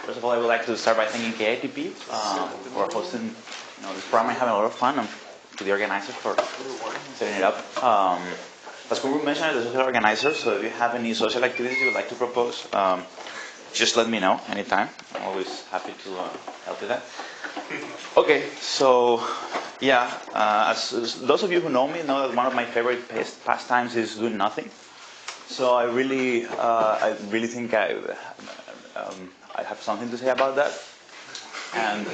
First of all, I would like to start by thanking KITP for hosting this program. I'm having a lot of fun, and to the organizers for setting it up. As Kungu mentioned, I'm the social organizer, so if you have any social activities you would like to propose, just let me know anytime. I'm always happy to help with that. Okay, so yeah, as those of you who know me know that one of my favorite pastimes is doing nothing. So I really think I have something to say about that. And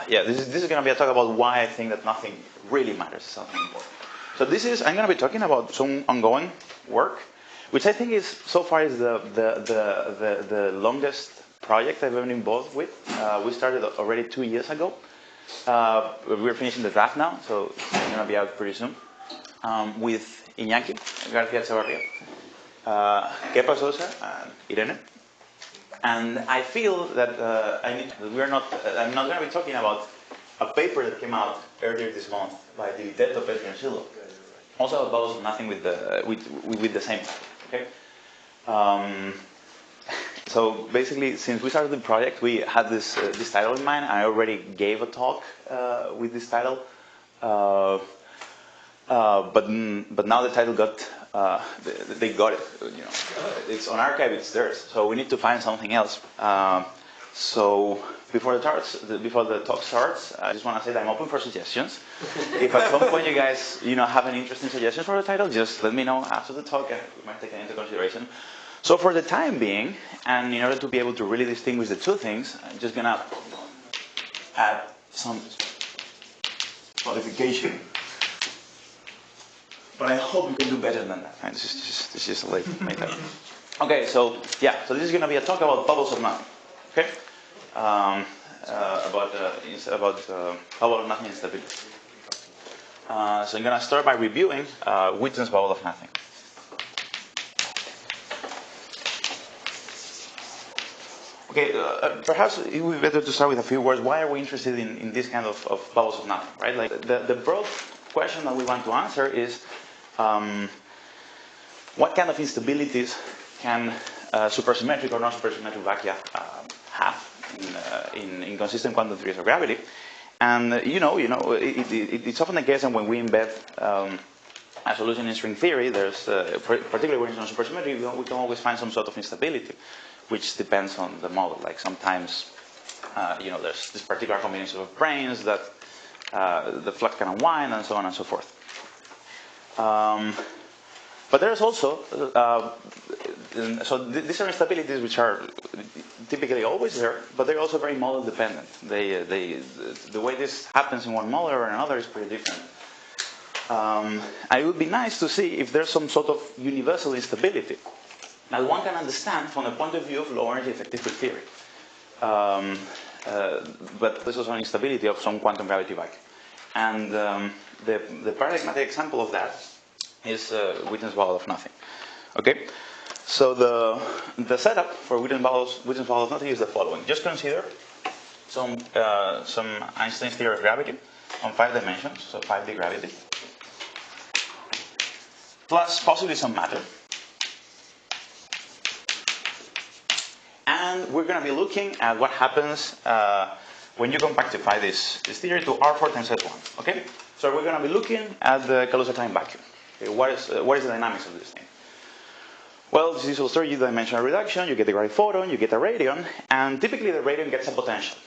yeah, this is going to be a talk about why I think that nothing really matters, something important. So I'm going to be talking about some ongoing work, which I think is so far is the longest project I've ever been involved with. We started already 2 years ago. We're finishing the draft now, so it's going to be out pretty soon. With Iñaki García Echevarría, Kepa Sosa, and Irene. And I feel that I'm not going to be talking about a paper that came out earlier this month by Divitetto, Petri, and Silo. Also about nothing with the same. Okay. So basically, since we started the project, we had this title in mind. I already gave a talk with this title, but now the title they got it. It's on archive. It's theirs. So we need to find something else. So before the talk starts, I just want to say that I'm open for suggestions. If at some point you guys have any interesting suggestions for the title, just let me know after the talk, and we might take it into consideration. So for the time being, and in order to be able to really distinguish the two things, I'm just gonna add some qualification. But I hope you can do better than that. It's just a late title. Okay, so yeah, so this is gonna be a talk about bubbles of nothing. Okay. About bubble of nothing instability. So I'm going to start by reviewing Witten's bubble of nothing. Okay, perhaps it would be better to start with a few words. Why are we interested in this kind of bubbles of nothing, right? Like the broad question that we want to answer is what kind of instabilities can supersymmetric or non-supersymmetric vacua have in consistent quantum theories of gravity? And it's often the case that when we embed a solution in string theory, there's particularly when it's non-supersymmetric, we can always find some sort of instability, which depends on the model. Like sometimes, there's this particular combination of branes that the flux can unwind, and so on and so forth. But there's also, so these are instabilities which are typically always there, but they're also very model dependent. The way this happens in one model or another is pretty different. It would be nice to see if there's some sort of universal instability that one can understand from the point of view of low energy effective field theory. But this is an instability of some quantum gravity vacuum. And the paradigmatic example of that is Witten's bubble of nothing. Okay, so the setup for Witten's bubble of nothing is the following. Just consider some Einstein's theory of gravity on 5 dimensions, so 5D gravity, plus possibly some matter. And we're going to be looking at what happens when you compactify this theory to R4 times S1. Okay, so we're going to be looking at the Kaluza-Klein vacuum. Okay, what is the dynamics of this thing? Well, this will start you dimensional reduction. You get the graviphoton, you get a radion, and typically the radion gets a potential.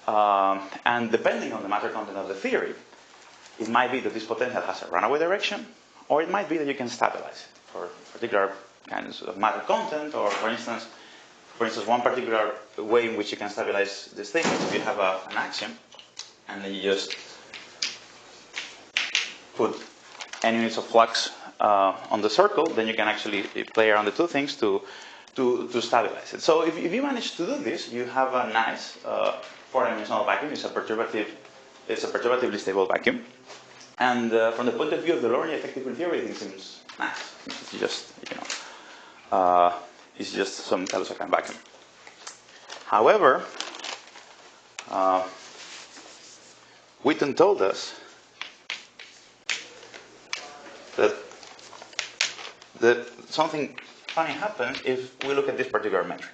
And depending on the matter content of the theory, it might be that this potential has a runaway direction, or it might be that you can stabilize it for particular kinds of matter content, or for instance, one particular way in which you can stabilize this thing is if you have an axiom, and then you just put n units of flux on the circle, then you can actually play around the two things to stabilize it. So if you manage to do this, you have a nice 4-dimensional vacuum. It's a perturbatively stable vacuum. And from the point of view of the low-energy effective field theory, it seems nice. It's just some Kaluza-Klein vacuum. However, Witten told us that something funny happens if we look at this particular metric.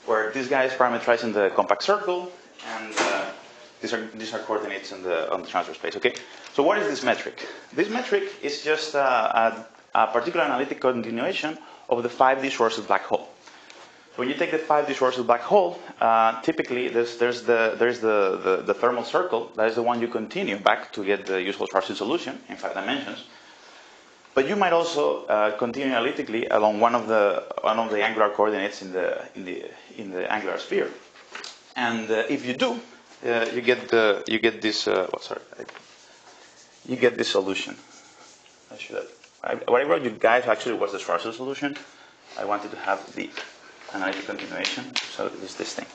where this guy is parameterized in the compact circle, and these are coordinates on the transfer space. Okay. So what is this metric? This metric is just a particular analytic continuation of the 5D Schwarzschild black hole. When you take the 5D Schwarzschild black hole, typically there's the thermal circle. That is the one you continue back to get the useful Schwarzschild solution in 5 dimensions. But you might also continue analytically along one of the angular coordinates in the angular sphere. And if you do, you get this solution. What I wrote you guys actually was the Schwarzschild solution. I wanted to have the analytic continuation, so it is this thing.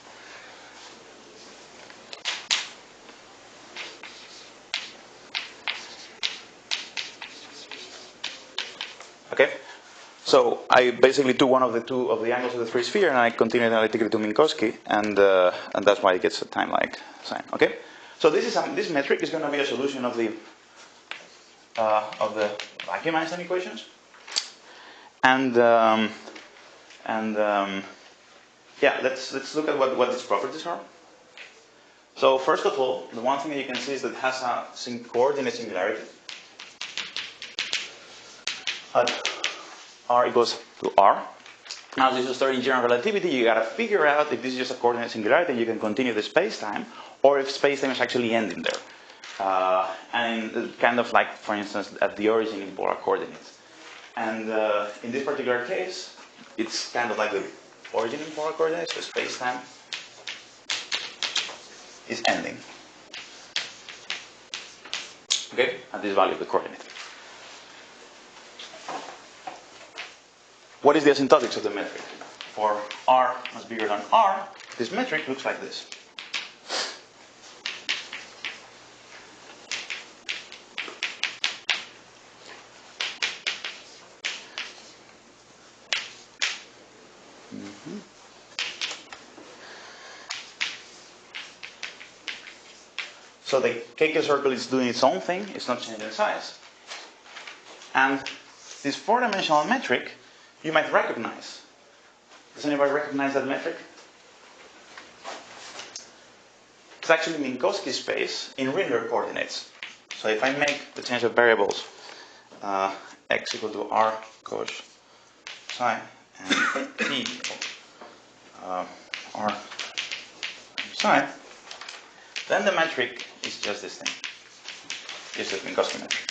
Okay, so I basically took one of the angles of the free sphere, and I continued analytically to Minkowski, and that's why it gets a time-like sign. Okay, so this metric is going to be a solution of the vacuum Einstein equations, and yeah, let's look at what its properties are. So first of all, the one thing that you can see is that it has a coordinate singularity at r equals to r. Now, this is starting general relativity. You got to figure out if this is just a coordinate singularity, you can continue the space-time, or if space-time is actually ending there. And kind of like, for instance, at the origin in polar coordinates. And in this particular case, it's kind of like the origin in polar coordinates, so space-time is ending. Okay, at this value of the coordinate. What is the asymptotics of the metric? For r much bigger than r, this metric looks like this. So the KK circle is doing its own thing, it's not changing size. And this 4-dimensional metric, you might recognize. Does anybody recognize that metric? It's actually Minkowski space in Rinder coordinates. So if I make the change of variables x equal to r cos psi and t equal r psi, then the metric is just this thing. It's the Minkowski metric.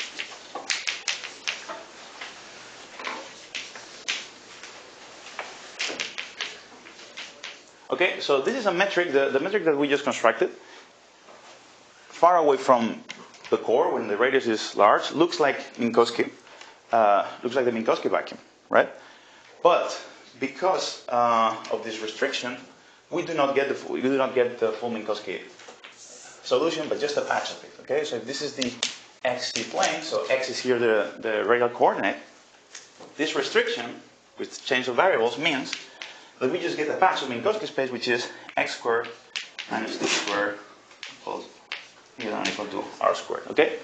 Okay, so this is a metric, the metric that we just constructed, far away from the core when the radius is large, looks like Minkowski, looks like the Minkowski vacuum, right? But because of this restriction, we do not get the full Minkowski solution, but just a patch of it. Okay, so if this is the xc plane, so x is here the radial coordinate, this restriction with change of variables means that we just get a patch of Minkowski space, which is x squared minus t squared equals equal to r squared. Okay,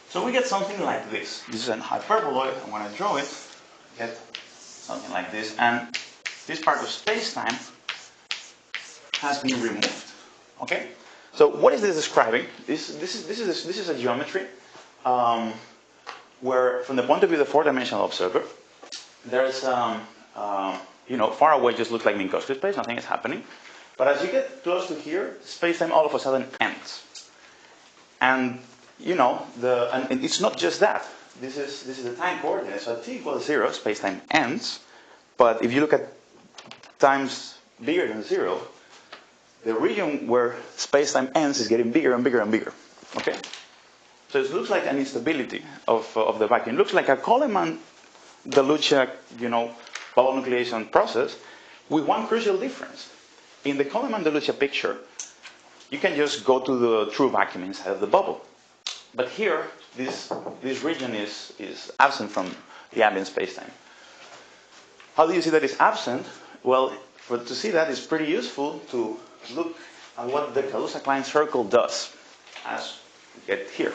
so we get something like this. This is an hyperboloid, and when I draw it, I get something like this, and this part of space-time has been removed. Okay. So what is this describing? This is a geometry where, from the point of view of the 4-dimensional observer, there is far away just looks like Minkowski space, nothing is happening. But as you get close to here, space-time all of a sudden ends. And and it's not just that. This is the time coordinate. So at t equals 0, space-time ends. But if you look at times bigger than 0, the region where space-time ends is getting bigger and bigger and bigger. Okay? So it looks like an instability of the vacuum. It looks like a Coleman-De Lucia, bubble nucleation process with one crucial difference. In the Coleman-De Lucia picture, you can just go to the true vacuum inside of the bubble. But here, this region is absent from the ambient space-time. How do you see that it's absent? Well, to see that, it's pretty useful to look at what the Kaluza-Klein circle does as we get here.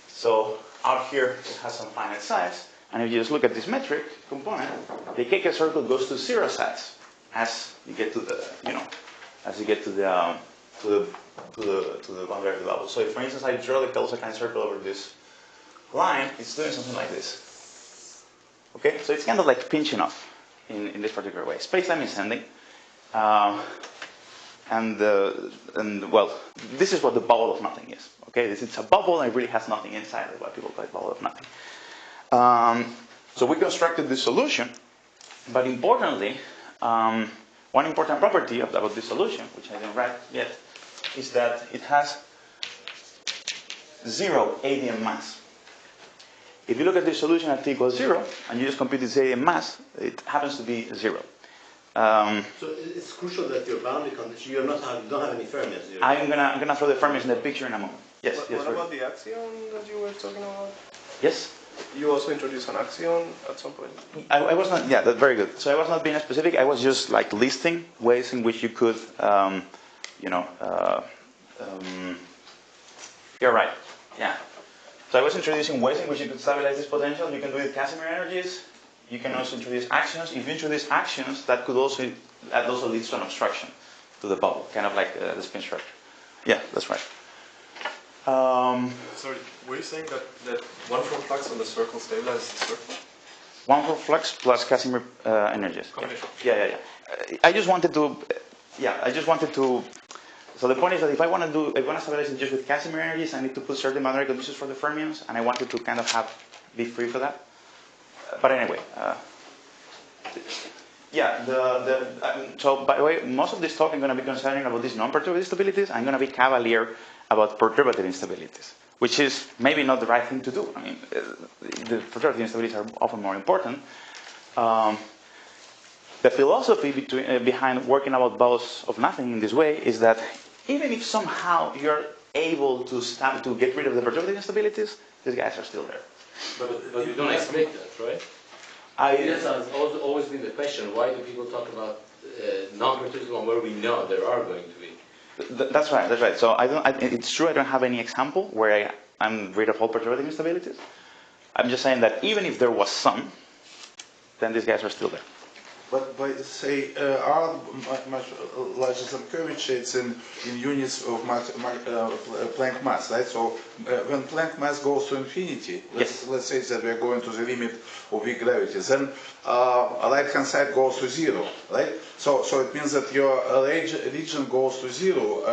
So out here, it has some finite size. And if you just look at this metric component, the KK circle goes to 0 size. as you get to the, as you get to the boundary of the bubble. So if, for instance, I draw the Coulson-Klein circle over this line, it's doing something like this. Okay, so it's kind of like pinching off in this particular way. Space-time is ending, and well, this is what the bubble of nothing is. Okay, it's a bubble and it really has nothing inside it. What people call it bubble of nothing. So we constructed this solution, but importantly, one important property about this solution, which I didn't write yet, is that it has 0 ADM mass. If you look at this solution at t equals 0, and you just compute this ADM mass, it happens to be 0. So it's crucial that your boundary condition, you don't have any Fermions. I'm gonna throw the Fermions in the picture in a moment. Yes. What about the axion that you were talking about? Yes. You also introduced an axion at some point. I was not. Yeah, that's very good. So I was not being specific. I was just like listing ways in which you could, you're right. Yeah. So I was introducing ways in which you could stabilize this potential. You can do it with Casimir energies. You can also introduce actions. If you introduce actions, that also leads to an obstruction to the bubble, kind of like the spin structure. Yeah, that's right. Sorry, were you saying that one for flux on the circle stabilizes the circle? One for flux plus Casimir energies. Combination. Yeah. I just wanted to. So the point is that if I want to stabilize it just with Casimir energies, I need to put certain boundary conditions for the fermions, and I wanted to kind of be free for that. But anyway, so by the way, most of this talk I'm going to be concerning about these non-perturbative instabilities. I'm going to be cavalier about perturbative instabilities, which is maybe not the right thing to do. I mean, the perturbative instabilities are often more important. The philosophy behind working about bubbles of nothing in this way is that even if somehow you're able to get rid of the perturbative instabilities, these guys are still there. But you don't expect that, right? This has always been the question. Why do people talk about non-perturbative one where we know there are going to be? That's right. So it's true I don't have any example where I'm rid of all perturbative instabilities. I'm just saying that even if there was some, then these guys are still there. But by say are much larger than curvature, it's in units of Planck mass, right? So when Planck mass goes to infinity, let's say that we're going to the limit of weak gravity, then right hand side goes to 0, right? So it means that your region goes to 0,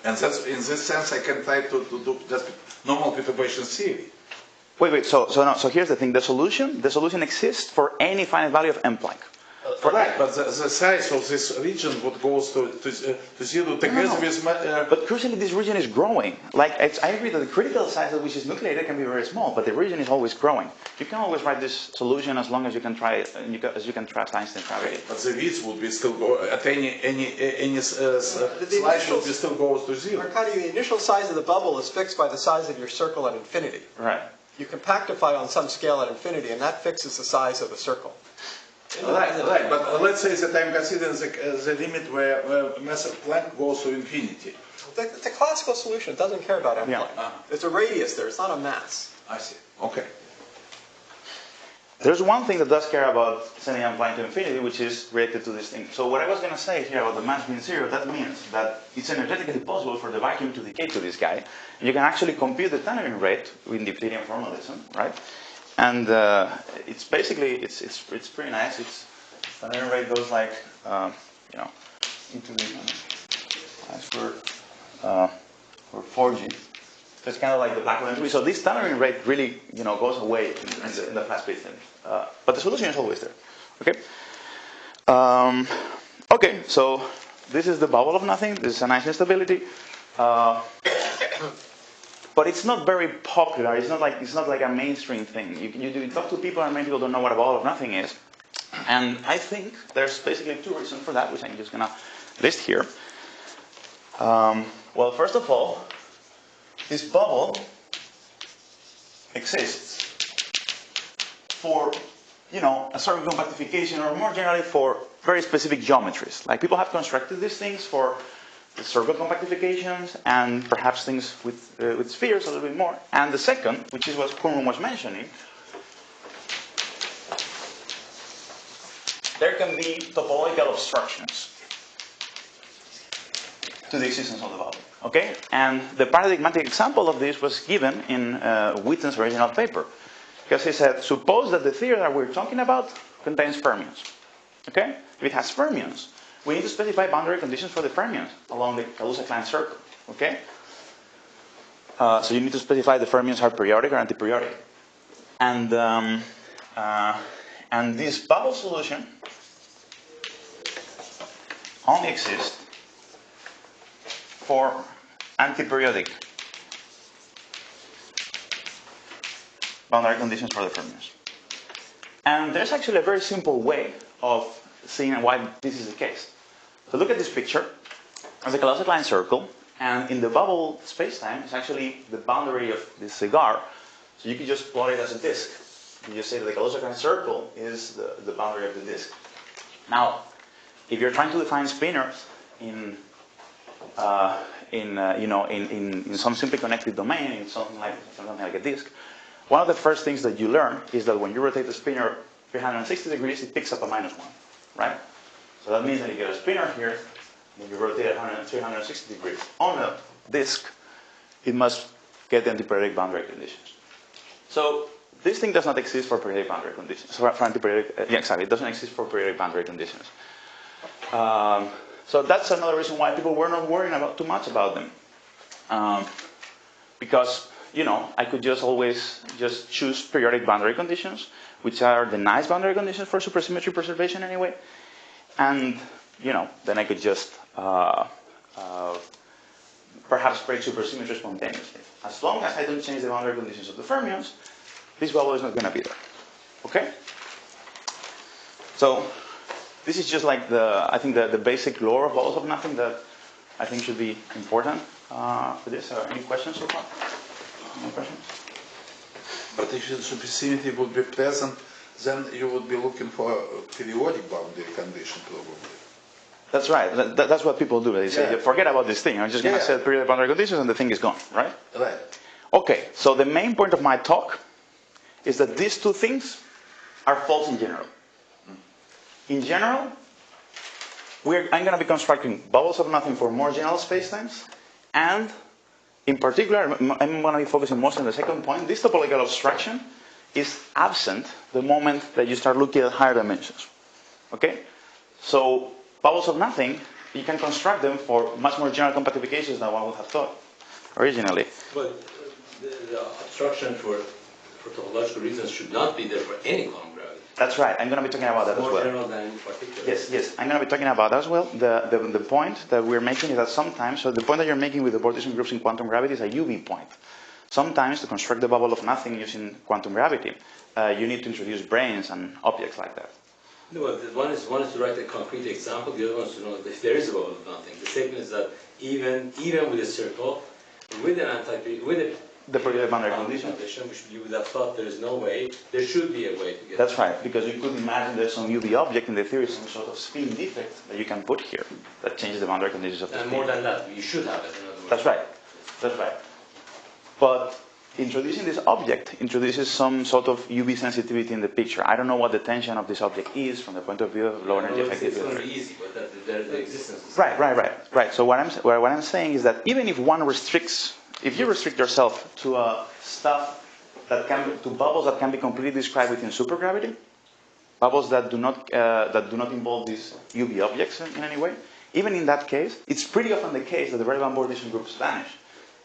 and that's in this sense I can try to do just normal perturbation theory. Wait. So here's the thing. The solution exists for any finite value of m Planck. Right, but the size of this region would goes to 0 together with. But crucially, this region is growing. I agree that the critical size at which is nucleated can be very small, but the region is always growing. You can always write this solution as long as you can try it, as you can trust Einstein's gravity. But the width would be still go at any slice would be still goes to 0. Arkady, the initial size of the bubble is fixed by the size of your circle at infinity. Right. You compactify on some scale at infinity, and that fixes the size of the circle. Right. But let's say that I'm considering the limit where mass of Planck goes to infinity. The classical solution doesn't care about m Planck. There's a radius there. It's not a mass. I see. Okay. There's one thing that does care about sending m Planck to infinity, which is related to this thing. So what I was going to say here about the mass being 0, that means that it's energetically possible for the vacuum to decay to this guy. And you can actually compute the tunneling rate in the Theorem formalism, right? And it's basically it's pretty nice. It's tunneling rate goes like into the for 4G. So it's kind of like the black hole entropy. So this tunneling rate really goes away in the flat space thing. But the solution is always there. Okay. Okay. So this is the bubble of nothing. This is a nice instability. But it's not very popular. It's not like a mainstream thing. You talk to people, and many people don't know what a bubble of nothing is. And I think there's basically 2 reasons for that, which I'm just gonna list here. Well, first of all, this bubble exists for a certain compactification, or more generally for very specific geometries. Like people have constructed these things for the circle compactifications, and perhaps things with spheres a little bit more. And the second, which is what Kurman was mentioning, there can be topological obstructions to the existence of the bubble. Okay? And the paradigmatic example of this was given in Witten's original paper. Because he said, suppose that the theory that we're talking about contains fermions. Okay? If it has fermions, we need to specify boundary conditions for the fermions along the Kaluza-Klein circle. Okay? So you need to specify the fermions are periodic or antiperiodic. And this bubble solution only exists for antiperiodic boundary conditions for the fermions. And there's actually a very simple way of seeing why this is the case. So look at this picture. There's a Kaluza-Klein circle, and in the bubble spacetime, it's actually the boundary of this cigar. So you can just plot it as a disk. You just say that the Kaluza-Klein circle is the boundary of the disk. Now, if you're trying to define spinors in some simply connected domain, in something like a disk, one of the first things that you learn is that when you rotate the spinor 360 degrees, it picks up a -1, right? So that means that you get a spinor here, when you rotate it 360 degrees on a disk, it must get the antiperiodic boundary conditions. So this thing does not exist for periodic boundary conditions. For antiperiodic, yeah, exactly, it doesn't exist for periodic boundary conditions. So that's another reason why people were not worrying too much about them. Because, I could just always choose periodic boundary conditions, which are the nice boundary conditions for supersymmetry preservation anyway. And, then I could just perhaps break supersymmetry spontaneously. As long as I don't change the boundary conditions of the fermions, this bubble is not going to be there. Okay? So, this is just like I think the basic lore of bubbles of nothing that I think should be important for this. Any questions so far? Any questions? But if the supersymmetry would be present, then you would be looking for a periodic boundary condition probably. That's right. That's what people do. They say, forget about this thing. I'm just going to set periodic boundary conditions and the thing is gone, right? Right. Okay, so the main point of my talk is that these two things are false in general. In general, I'm going to be constructing bubbles of nothing for more general spacetimes, and in particular, I'm going to be focusing most on the second point. This topological obstruction is absent the moment that you start looking at higher dimensions. Okay? So bubbles of nothing, you can construct them for much more general compatibilizations than one would have thought originally. But the obstruction for topological reasons should not be there for any column gravity. That's right. I'm going to be talking about that as well. More general than in particular. Yes. I'm going to be talking about that as well. The point that we're making is that sometimes, so the point that you're making with the Bortesian groups in quantum gravity is a UV point. Sometimes to construct the bubble of nothing using quantum gravity, you need to introduce branes and objects like that. No, one is to write a concrete example. The other one is to know if there is a bubble of nothing. The statement is that even with a circle, with the periodic boundary condition, which you would have thought there is no way, there should be a way to get. That's right, because you could imagine there's some UV object in the theory, some sort of spin defect that you can put here that changes the boundary conditions of the spin. And more than that, you should have it. In other words. That's right. That's right. But introducing this object introduces some sort of UV sensitivity in the picture. I don't know what the tension of this object is from the point of view of low energy effective. It's going to be easy, but the existence is Right. So what I'm saying is that even if one restricts, if you restrict yourself to stuff to bubbles that can be completely described within supergravity, bubbles that do not involve these UV objects in any way, even in that case, it's pretty often the case that the relevant Bortesian groups vanish,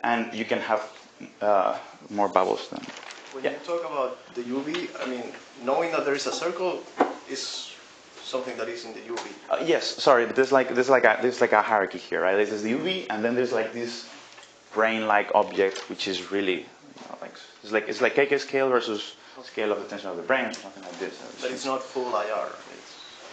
and you can have more bubbles than. When you talk about the UV, I mean, knowing that there is a circle is something that is in the UV. Yes, sorry, but there's like a hierarchy here, right? There's the UV, and then there's like this brain-like object, which is really, it's like KK scale versus scale of the tension of the brain, or something like this. But it's not full IR.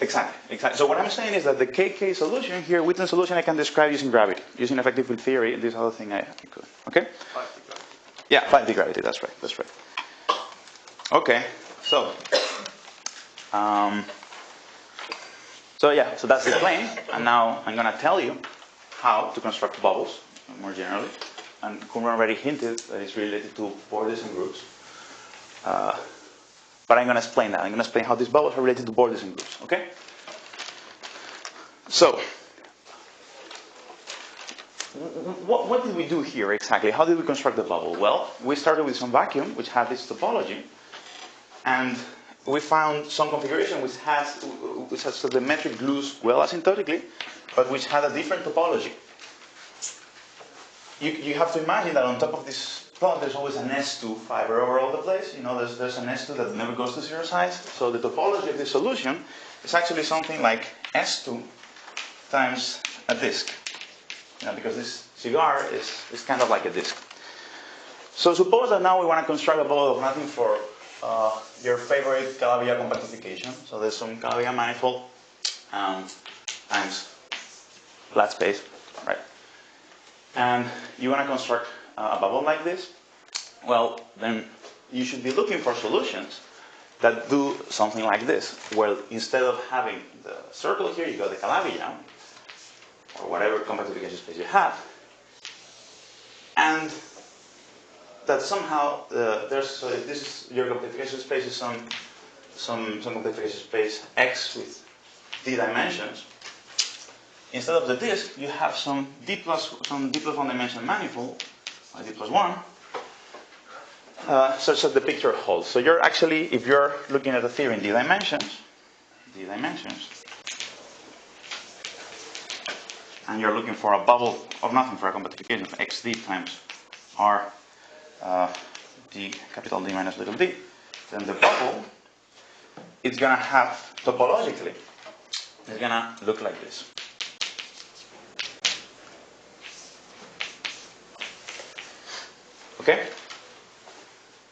Exactly. So what I'm saying is that the KK solution here, Witten solution, I can describe using gravity, using effective field theory. This other thing I could. Okay. 5D gravity. Yeah, 5D gravity. That's right. Okay. So that's the plane, and now I'm going to tell you how to construct bubbles more generally. And Kumran already hinted that it's related to Bortesian groups. But I'm going to explain that. I'm going to explain how these bubbles are related to Bordism groups. Okay? So, what did we do here exactly? How did we construct the bubble? Well, we started with some vacuum, which had this topology, and we found some configuration which has so the metric glues well asymptotically, but which had a different topology. You have to imagine that on top of this plot, there's always an S2 fiber over all the place. You know, there's an S2 that never goes to zero size. So the topology of this solution is actually something like S2 times a disk. You know, because this cigar is kind of like a disk. So suppose that now we want to construct a bubble of nothing for your favorite Calavia compactification. So there's some Calavia manifold times flat space, right? And you want to construct a bubble like this. Well, then you should be looking for solutions that do something like this, where instead of having the circle here, you got the Calavia, or whatever compactification space you have, and that somehow so if this is your compactification space is some compactification space X with D dimensions. Instead of the disk, you have some D plus 1 dimension manifold, or D plus 1, such that the picture holds. So you're actually, if you're looking at a theory in D dimensions, and you're looking for a bubble of nothing for a compactification of XD times R D capital D minus little d, then the bubble is going to have, topologically, it's going to look like this. Okay?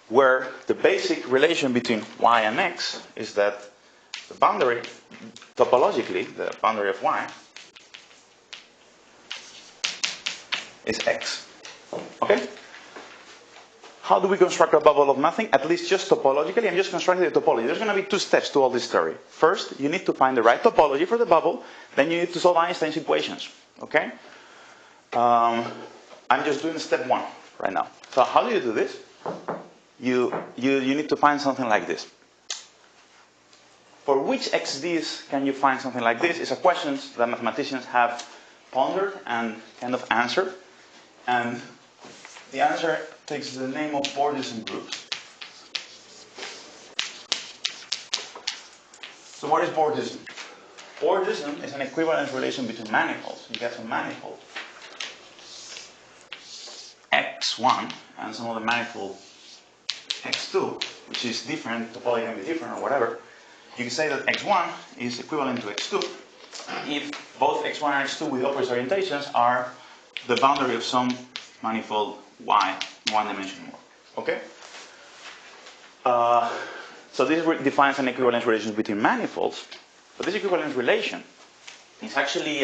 Where the basic relation between y and x is that the boundary, topologically, the boundary of y is x. Okay? How do we construct a bubble of nothing? At least just topologically, I'm just constructing the topology. There's going to be two steps to all this story. First, you need to find the right topology for the bubble, then you need to solve Einstein's equations. Okay? I'm just doing step 1 right now. So how do you do this? You need to find something like this. For which xd's can you find something like this is a question that mathematicians have pondered and kind of answered. And the answer takes the name of Bordism groups. So what is Bordism? Bordism is an equivalence relation between manifolds. You get some manifold x1 and some other manifold x2, which is different, topology can be different or whatever. You can say that x1 is equivalent to x2 if both x1 and x2 with opposite orientations are the boundary of some manifold y in one dimension more. Okay? So this defines an equivalence relation between manifolds. But this equivalence relation is actually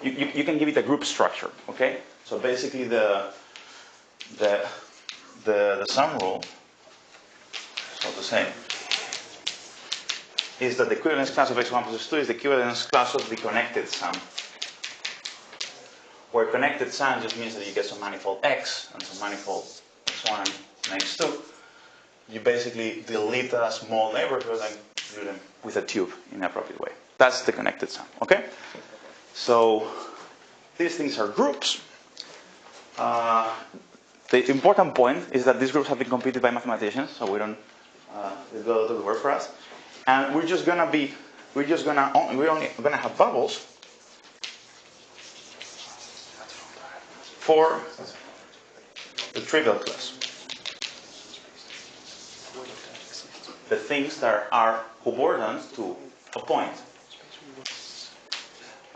you can give it a group structure. Okay? So basically the sum rule, so to say, is that the equivalence class of x1 plus x2 is the equivalence class of the connected sum. Where connected sum just means that you get some manifold x and some manifold x1 and x2. You basically delete a small neighborhood and do them with a tube in an appropriate way. That's the connected sum. Okay? So these things are groups. The important point is that these groups have been computed by mathematicians, so we don't do a lot of work for us. And we're only gonna have bubbles for the trivial class. The things that are cobordant to a point.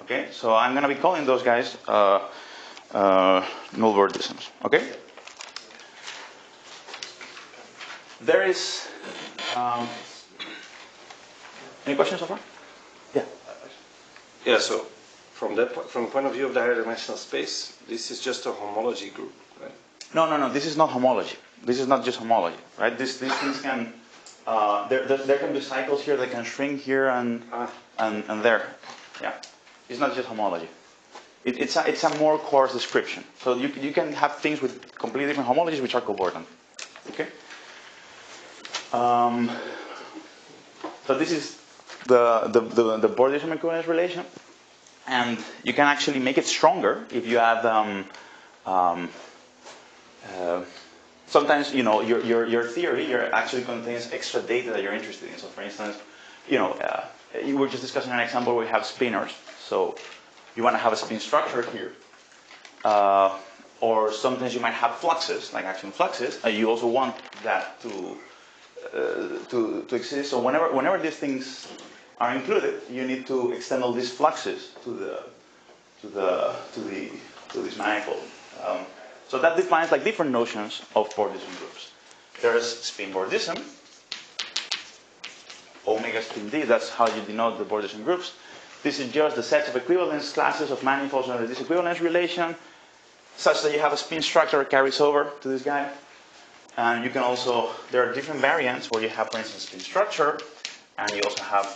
Okay, so I'm gonna be calling those guys null Bordisms. Okay. There is any questions so far? Yeah. Yeah. So, from the point of view of the higher dimensional space, this is just a homology group, right? No. This is not homology. This is not just homology, right? These things can there can be cycles here that can shrink here and there. Yeah. It's not just homology. It's a more coarse description. So you can have things with completely different homologies which are cobordant. Okay. So this is the Bordism equivalence relation, and you can actually make it stronger if you add. Sometimes your theory actually contains extra data that you're interested in. So for instance, you were just discussing an example where we have spinners. So you want to have a spin structure here. Or sometimes you might have fluxes, like action fluxes, and you also want that to exist. So whenever these things are included, you need to extend all these fluxes to this manifold. So that defines like different notions of Bordism groups. There's spin Bordism, omega spin D. That's how you denote the Bordism groups. This is just the sets of equivalence classes of manifolds under this equivalence relation, such that you have a spin structure that carries over to this guy. And you can also, there are different variants where you have, for instance, spin structure, and you also have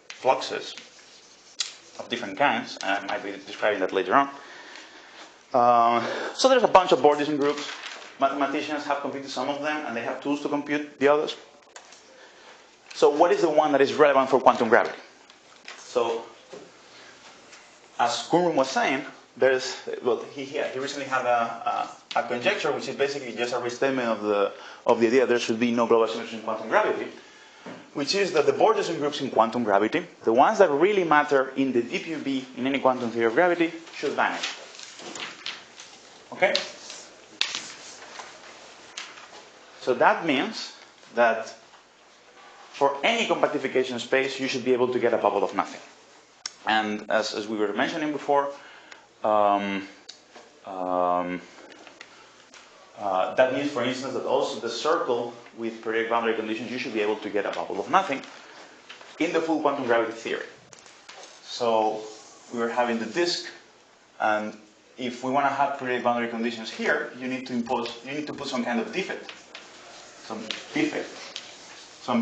fluxes of different kinds. And I might be describing that later on. So there's a bunch of Bordism groups. Mathematicians have computed some of them, and they have tools to compute the others. So what is the one that is relevant for quantum gravity? So, as Kunrum was saying, he recently had a conjecture, which is basically just a restatement of the idea there should be no global symmetry in quantum gravity, which is that the Bordism groups in quantum gravity, the ones that really matter in the DPUB in any quantum theory of gravity, should vanish. Okay? So that means that for any compactification space, you should be able to get a bubble of nothing. And as we were mentioning before, that means, for instance, that also the circle with periodic boundary conditions, you should be able to get a bubble of nothing in the full quantum gravity theory. So we were having the disk, and if we want to have periodic boundary conditions here, you need to put some kind of defect, some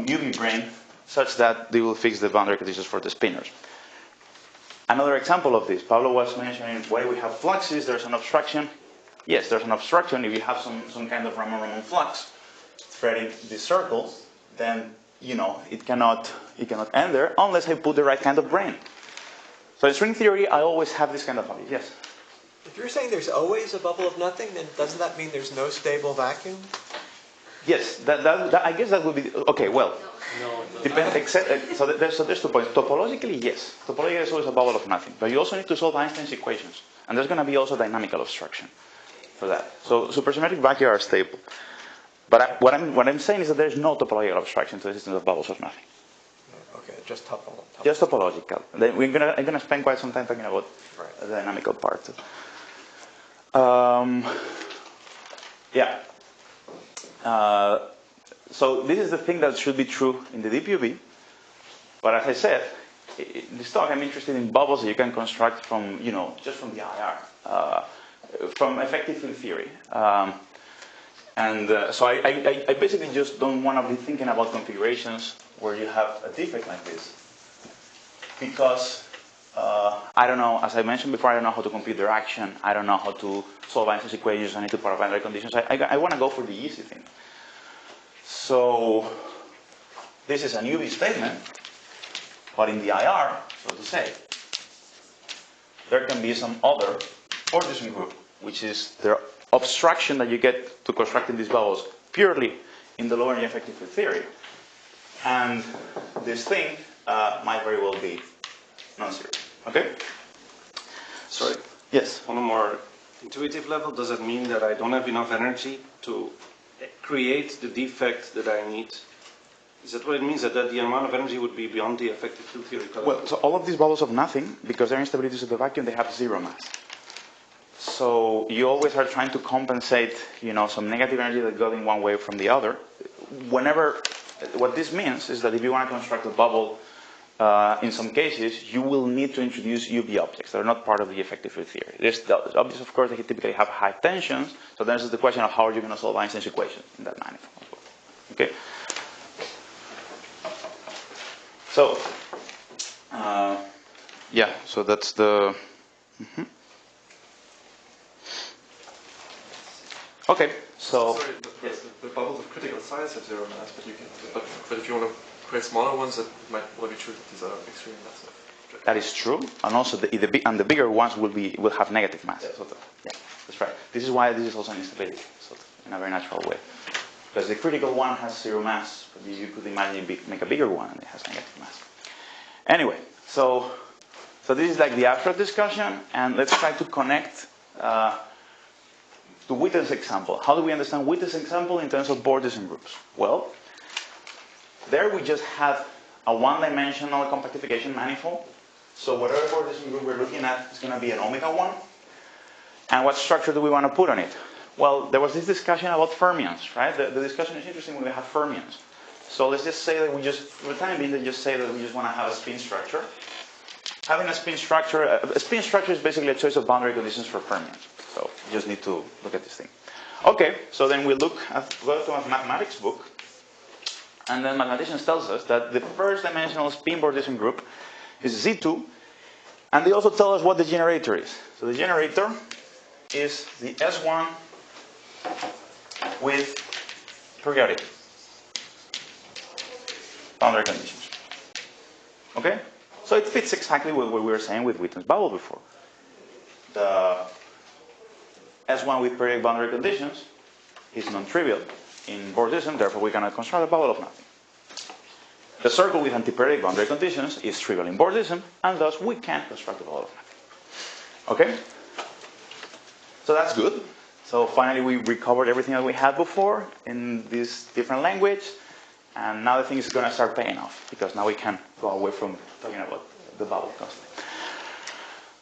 UV brane, such that they will fix the boundary conditions for the spinners. Another example of this, Pablo was mentioning why we have fluxes, there's an obstruction. Yes, there's an obstruction. If you have some kind of Raman-Raman flux threading this circle, then it cannot end there unless I put the right kind of brane. So in string theory, I always have this kind of value. Yes? If you're saying there's always a bubble of nothing, then doesn't that mean there's no stable vacuum? Yes, I guess that would be okay. Well, so there's 2 points. Topologically, yes. Topologically, there's always a bubble of nothing, but you also need to solve Einstein's equations, and there's going to be also dynamical obstruction for that. So supersymmetric vacui are stable, but what I'm saying is that there's no topological obstruction to the existence of bubbles of nothing. Okay, just topological. Just topological. I'm gonna spend quite some time talking about the dynamical part. So this is the thing that should be true in the DPUB. But as I said, in this talk I'm interested in bubbles that you can construct from, just from the IR, from effective field theory. So I basically just don't want to be thinking about configurations where you have a defect like this. Because I don't know, as I mentioned before, I don't know how to compute their action. I don't know how to solve Einstein's equations. I need to put boundary conditions. I want to go for the easy thing. So this is an UV statement, but in the IR, so to say, there can be some other Bordism group, which is the obstruction that you get to constructing these bubbles purely in the low energy effective field theory. And this thing might very well be non-zero. Okay? Sorry. Yes? On a more intuitive level, does it mean that I don't have enough energy to create the defect that I need? Is that what it means, that the amount of energy would be beyond the effective field theory? Well, so all of these bubbles of nothing, because they're instabilities of the vacuum, they have zero mass. So you always are trying to compensate, some negative energy that got in one way from the other. What this means is that if you want to construct a bubble, in some cases, you will need to introduce UV objects that are not part of the effective field theory. There's the objects, of course, that typically have high tensions. So there's the question of how are you going to solve Einstein's equation in that manifold. Okay. So, so that's the. Okay. So. Sorry, the bubbles of crystal critical size have zero mass, but you can. But if you want to create smaller ones, it might well be true that these are extremely massive. That is true, and also the bigger ones will have negative mass. Yeah, that's right. This is why this is also an instability, in a very natural way. Because the critical one has zero mass, but you could imagine make a bigger one and it has negative mass. Anyway, so this is like the abstract discussion, and let's try to connect to Witten's example. How do we understand Witten's example in terms of Bordism groups? Well, there we just have a one-dimensional compactification manifold. So whatever Bordism group we're looking at is going to be an omega 1. And what structure do we want to put on it? Well, there was this discussion about fermions, right? The discussion is interesting when we have fermions. So let's just say that for the time being, just say that we just want to have a spin structure. Having a spin structure is basically a choice of boundary conditions for fermions. So you just need to look at this thing. Okay, so then we go to a mathematics book, and then mathematicians tells us that the first dimensional spin Bordism group is Z2, and they also tell us what the generator is. So the generator is the S1 with periodic boundary conditions. Okay? So it fits exactly with what we were saying with Witten's bubble before. The S1 with periodic boundary conditions is non-trivial in Bordism, therefore we cannot construct a bubble of nothing. The circle with antiperiodic boundary conditions is trivial in Bordism, and thus we can construct a bubble of nothing. Okay? So that's good. So finally we recovered everything that we had before in this different language, and now the thing is going to start paying off, because now we can go away from talking about the bubble constantly.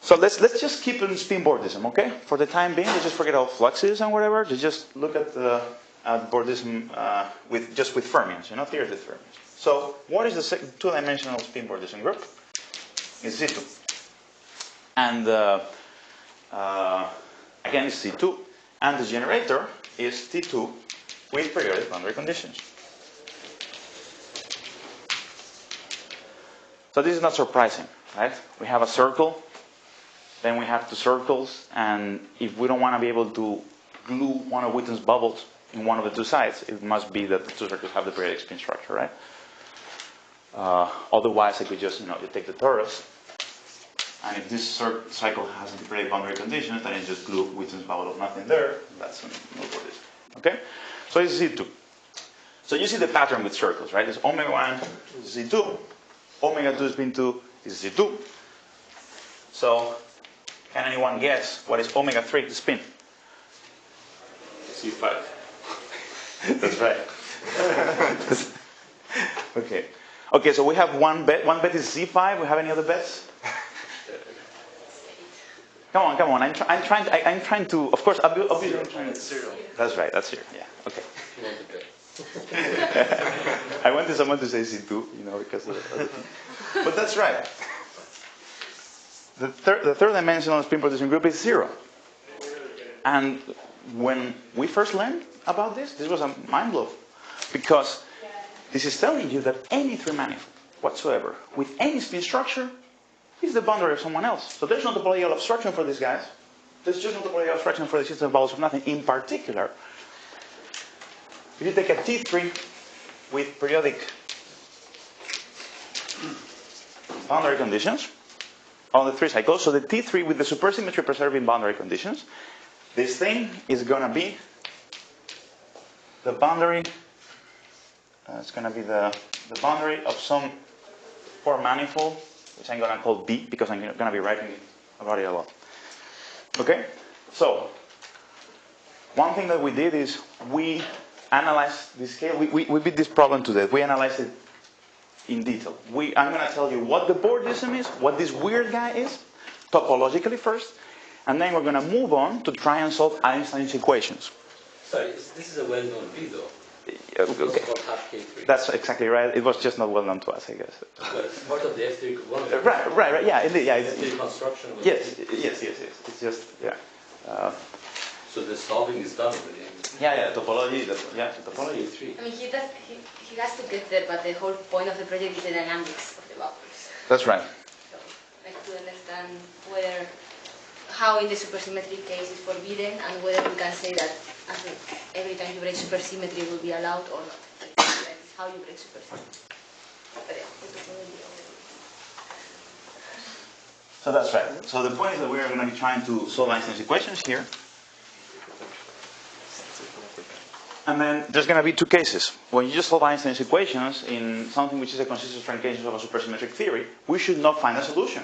So let's just keep in spin Bordism, okay? For the time being, let's just forget about fluxes and whatever. Just look at Bordism with fermions, theoretic fermions. So what is the two-dimensional spin Bordism group? It's Z2. And again, it's C2. And the generator is T2 with periodic boundary conditions. So this is not surprising, right? We have a circle, then we have two circles, and if we don't want to be able to glue one of Witten's bubbles in one of the two sides, it must be that the two circles have the periodic spin structure, right? Otherwise, I could just, you take the torus, and if this cycle has the periodic boundary conditions, then it just glue Witten's bubble of nothing there. That's not what it is. Okay? So it's Z2. So you see the pattern with circles, right? It's omega 1 Z2, omega 2 spin 2 is Z2. So can anyone guess what is omega 3 spin? C5. That's right. Okay. Okay, so we have one bet. One bet is Z5. We have any other bets? Come on. I'm trying to. Of course, obviously I'm trying to. Zero. That's right. That's zero. Yeah. Okay. I wanted someone to say C2, because of the thing. But that's right. The third dimensional spin Bordism group is 0. And when we first learned about this was a mind blow, because this is telling you that any three manifold whatsoever with any spin structure is the boundary of someone else. So there's no topological obstruction for these guys. There's just no topological obstruction for the system of bubbles of nothing. In particular, if you take a T3 with periodic boundary conditions on the three cycles, so the T3 with the supersymmetry preserving boundary conditions, this thing is going to be the boundary. It's going to be the boundary of some four manifold, which I'm going to call B, because I'm going to be writing about it a lot. Okay? So, one thing that we did is we analyzed this scale. We beat this problem to death. We analyzed it in detail. I'm going to tell you what the Bordism is, what this weird guy is, topologically first, and then we're going to move on to try and solve Einstein's equations. Sorry, this is a well-known B, though. Okay. That's exactly right. It was just not well known to us, I guess. But it's part of the F3. Right. Yeah, indeed. Yeah. F3 construction. Yes. It's just So the solving is done already. Yeah. Topology. Topology. F3. I mean, he has to get there, but the whole point of the project is the dynamics of the bubbles. That's right. So, to understand how in the supersymmetry case is forbidden, and whether we can say that as in every time you break supersymmetry will be allowed or not. That's how you break supersymmetry. So that's right. So the point is that we are going to be trying to solve Einstein's equations here. And then there's going to be two cases. When you just solve Einstein's equations in something which is a consistent truncation of a supersymmetric theory, we should not find a solution.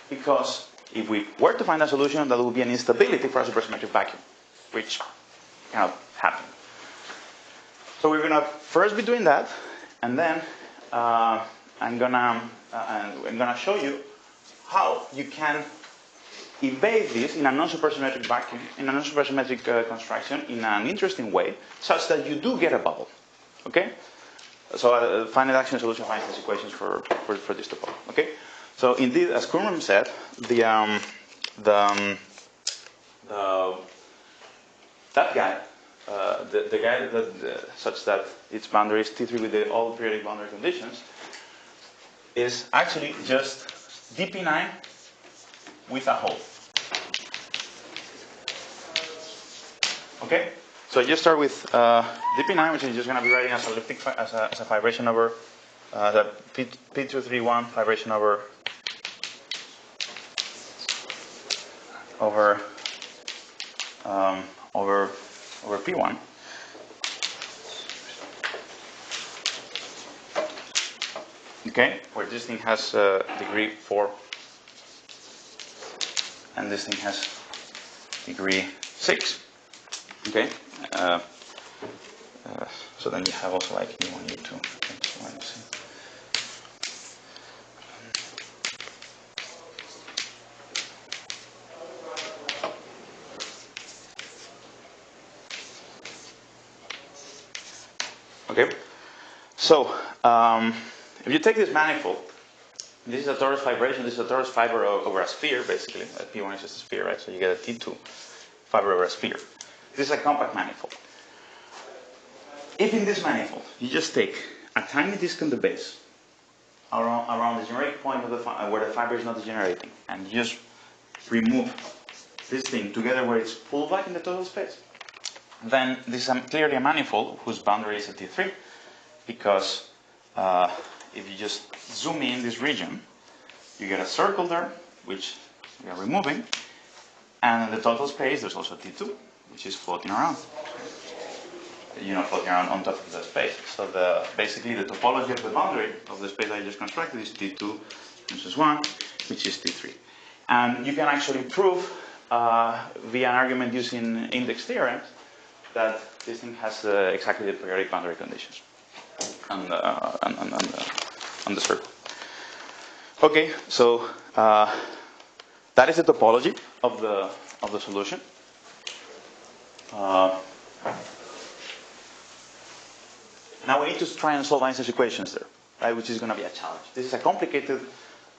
Because if we were to find a solution, that would be an instability for a supersymmetric vacuum, which cannot happen. So we're going to first be doing that, and then I'm going to show you how you can evade this in a non-supersymmetric vacuum, in a non-supersymmetric construction, in an interesting way, such that you do get a bubble. Okay? So finite action solution of Einstein's equations for this topology. Okay? So indeed, as Kurman said, that guy, the guy that such that its boundary is T3 with all periodic boundary conditions, is actually just dp9 with a hole. Okay, so you start with dp9, which is just going to be writing as elliptic as a vibration over the P231 vibration over P1. Okay, where this thing has degree 4 and this thing has degree 6. Okay, so then you have also like E1, E2. Okay, so if you take this manifold, this is a torus vibration, this is a torus fiber over a sphere, basically. P1 is just a sphere, right? So you get a T2 fiber over a sphere. This is a compact manifold. If in this manifold you just take a tiny disk on the base, around the generic point of the where the fiber is not degenerating, and you just remove this thing together where it's pulled back in the total space, then this is clearly a manifold whose boundary is at T3, because if you just zoom in this region, you get a circle there, which we are removing, and in the total space there's also T2, which is floating around. Floating around on top of the space. So basically the topology of the boundary of the space I just constructed is T2 versus 1, which is T3. And you can actually prove via an argument using index theorems that this thing has exactly the periodic boundary conditions on the circle. Okay, so that is the topology of the solution. Now we need to try and solve Einstein's equations there, right? Which is going to be a challenge. This is a complicated.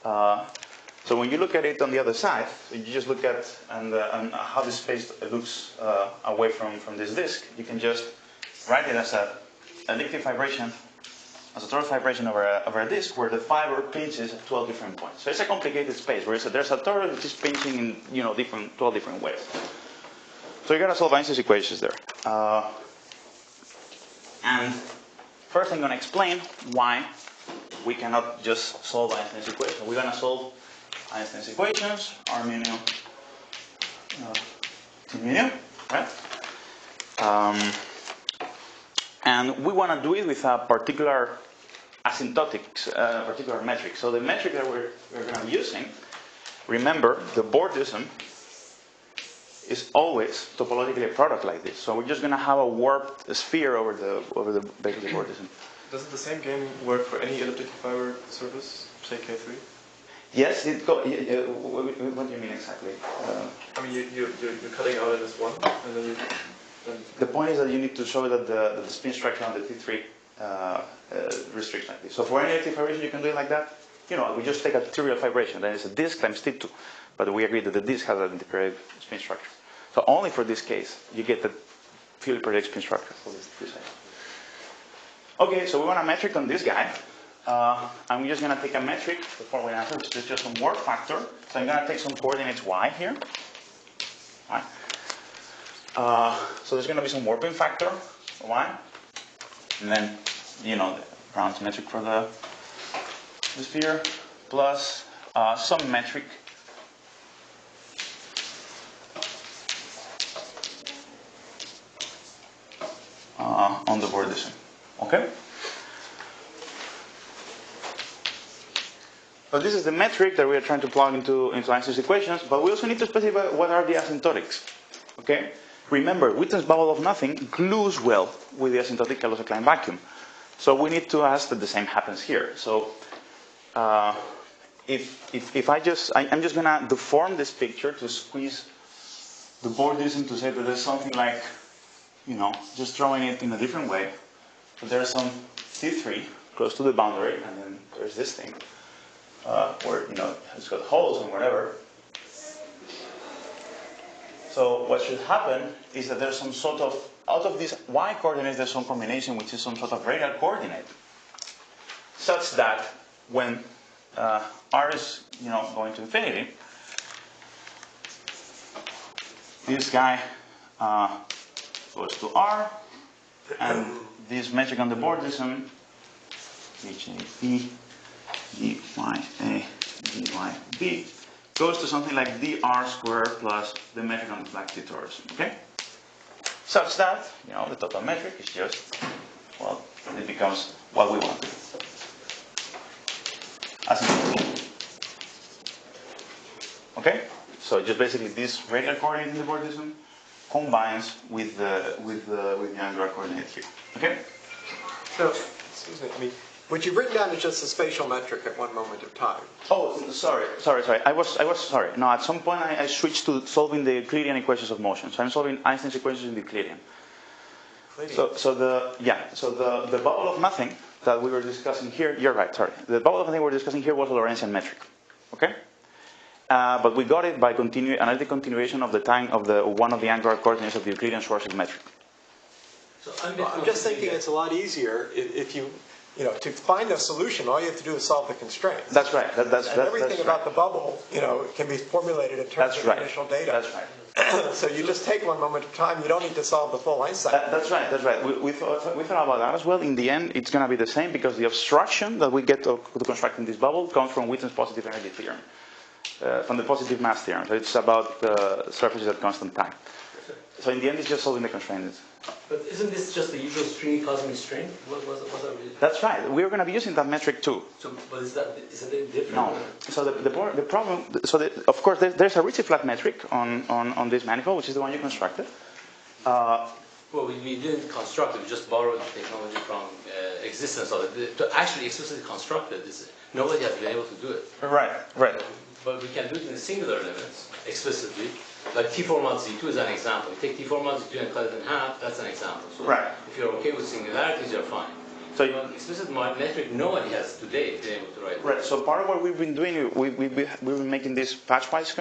So when you look at it on the other side, you just look at and how this space looks away from this disk. You can just write it as a elliptic vibration, as a torus vibration over a disk where the fiber pinches at 12 different points. So it's a complicated space where there's a torus which is pinching in 12 different ways. So you're going to solve Einstein's equations there. And first I'm going to explain why we cannot just solve Einstein's equation. We're going to solve Einstein's equations, R mu nu, T mu nu, right? And we want to do it with a particular asymptotic, particular metric. So the metric that we're going to be using, remember, the Bordism is always topologically a product like this. So we're just going to have a warped sphere over the basically Bordism. Does the same game work for any elliptic fiber surface, say K3? Yes. What do you mean exactly? I mean, you're cutting out in this one, and then the point is that you need to show that the spin structure on the T3 restricts like this. So for any elliptic vibration, you can do it like that. We just take a trivial vibration. Then it's a disk times T2. But we agree that the disk has an interperiodic spin structure. So only for this case, you get the purely periodic spin structure for this side. Okay, so we want a metric on this guy. I'm just going to take a metric, the following answer, which is just some work factor. So I'm going to take some coordinates y here. Right. So there's going to be some warping factor, y, and then, you know, the Brown's metric for the sphere, plus some metric on the vorticen. Okay? So this is the metric that we are trying to plug into Einstein's equations, but we also need to specify what are the asymptotics. Okay? Remember, Witten's bubble of nothing glues well with the asymptotic Kaluza-Klein vacuum. So we need to ask that the same happens here. So if I'm just going to deform this picture to squeeze the vorticen to say that there's something like, you know, just drawing it in a different way. So there's some T3 close to the boundary, and then there's this thing where, you know, it's got holes and whatever. So what should happen is that there's some sort of, out of these y coordinates, there's some combination which is some sort of radial coordinate, such that when r is, you know, going to infinity, this guy goes to r, and this metric on the vorticen, HAP, DYA, DYB, goes to something like dr squared plus the metric on the black T torus, okay? Such that, you know, the total metric is just, well, it becomes what we want. Asymptotic. Okay? So just basically this radial coordinate in the vorticen combines with the angular coordinate here. Okay? So, excuse me, I mean, what you've written down is just a spatial metric at one moment of time. Oh, sorry. I was sorry. No, at some point I switched to solving the Euclidean equations of motion. So I'm solving Einstein's equations in the Euclidean. So the bubble of nothing that we were discussing here, you're right, sorry. The bubble of nothing we were discussing here was a Lorentzian metric. Okay? But we got it by analytic continuation of the time of one of the angular coordinates of the Euclidean Schwarzschild metric. So I'm just thinking it's a lot easier if you know, to find a solution, all you have to do is solve the constraints. That's right. That's everything about right. the bubble, you know, can be formulated in terms of initial data. That's right. So you just take one moment of time. You don't need to solve the full Einstein. That's right. We thought about that as well. In the end, it's going to be the same because the obstruction that we get to constructing this bubble comes from Witten's positive energy theorem, from the positive mass theorem. So it's about surfaces at constant time. So in the end, it's just solving the constraints. But isn't this just the usual stringy cosmic strain? What really? That's right. We're going to be using that metric too. So, but is it different? No. So the problem. So of course, there's a Ricci flat metric on this manifold, which is the one you constructed. Well, we didn't construct it. We just borrowed the technology from existence of it. To actually explicitly construct it, nobody has been able to do it. Right. But we can do it in the singular limits explicitly. Like T4 mod Z2 is an example. You take T4 mod Z2 and cut it in half, that's an example. So if you're okay with singularities, you're fine. So explicit metric, nobody has today been able to write. Right, so part of what we've been doing, we've been making this patchwise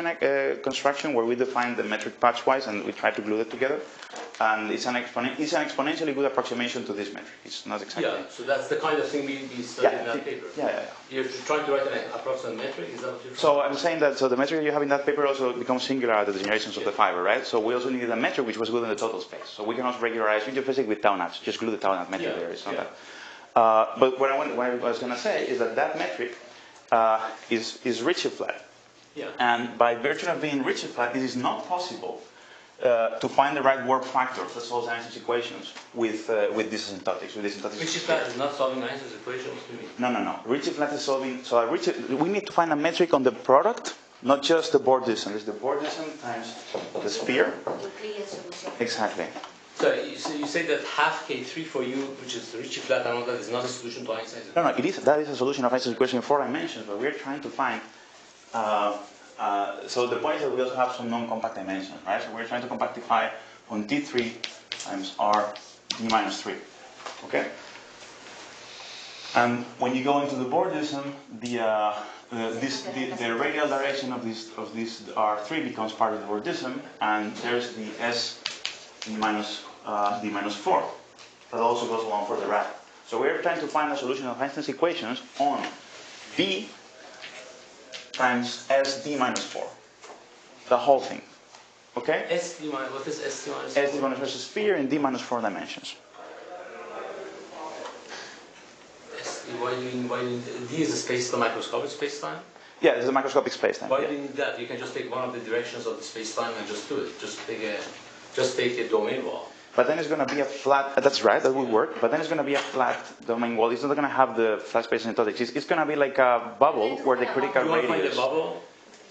construction where we define the metric patchwise and we try to glue it together. And it's an exponentially good approximation to this metric. It's not exactly. Yeah, so that's the kind of thing we studied in that paper. Yeah. You're trying to write an approximate metric, is that what you're trying? So I'm saying that the metric you have in that paper also becomes singular at the degenerations of the fiber, right? So we also needed a metric which was good in the total space. So we can also regularize Winter physics with tau nats. Just glue the tau nat metric there. It's not that. But what I was going to say is that metric is Ricci flat. Yeah. And by virtue of being Ricci flat, it is not possible to find the right warp factor that solves Einstein's equations with these asymptotics. Ricci flat is not solving Einstein's equations, do you mean? No. Ricci flat is solving. So we need to find a metric on the product, not just the vorticen. It's the vorticen times the sphere. Exactly. So you say that half K3 for you, which is the Ricci flat and all that, is not a solution to Einstein's equation? No, it is. That is a solution of Einstein's equation in 4 dimensions, but we're trying to find. So the point is that we also have some non-compact dimensions, right? So we're trying to compactify on T3 times R d minus 3. Okay. And when you go into the vorticen, the radial direction of this R3 becomes part of the vorticen, and there's the S d minus 4 that also goes along for the rad. So we're trying to find a solution of Einstein's equations on B times S d minus 4, the whole thing. Okay? ST minus, what is ST minus? ST minus versus sphere in D minus 4 dimensions. Why do you need D is a space, the microscopic space-time? Yeah, it's a microscopic space-time. Why do you need that? You can just take one of the directions of the space-time and just do it. Just take a domain wall. But then it's going to be a flat, that's right, that would work, but then it's going to be a flat domain wall. It's not going to have the flat space asymptotics. It's going to be like a bubble where the critical you radius... You want to find a bubble?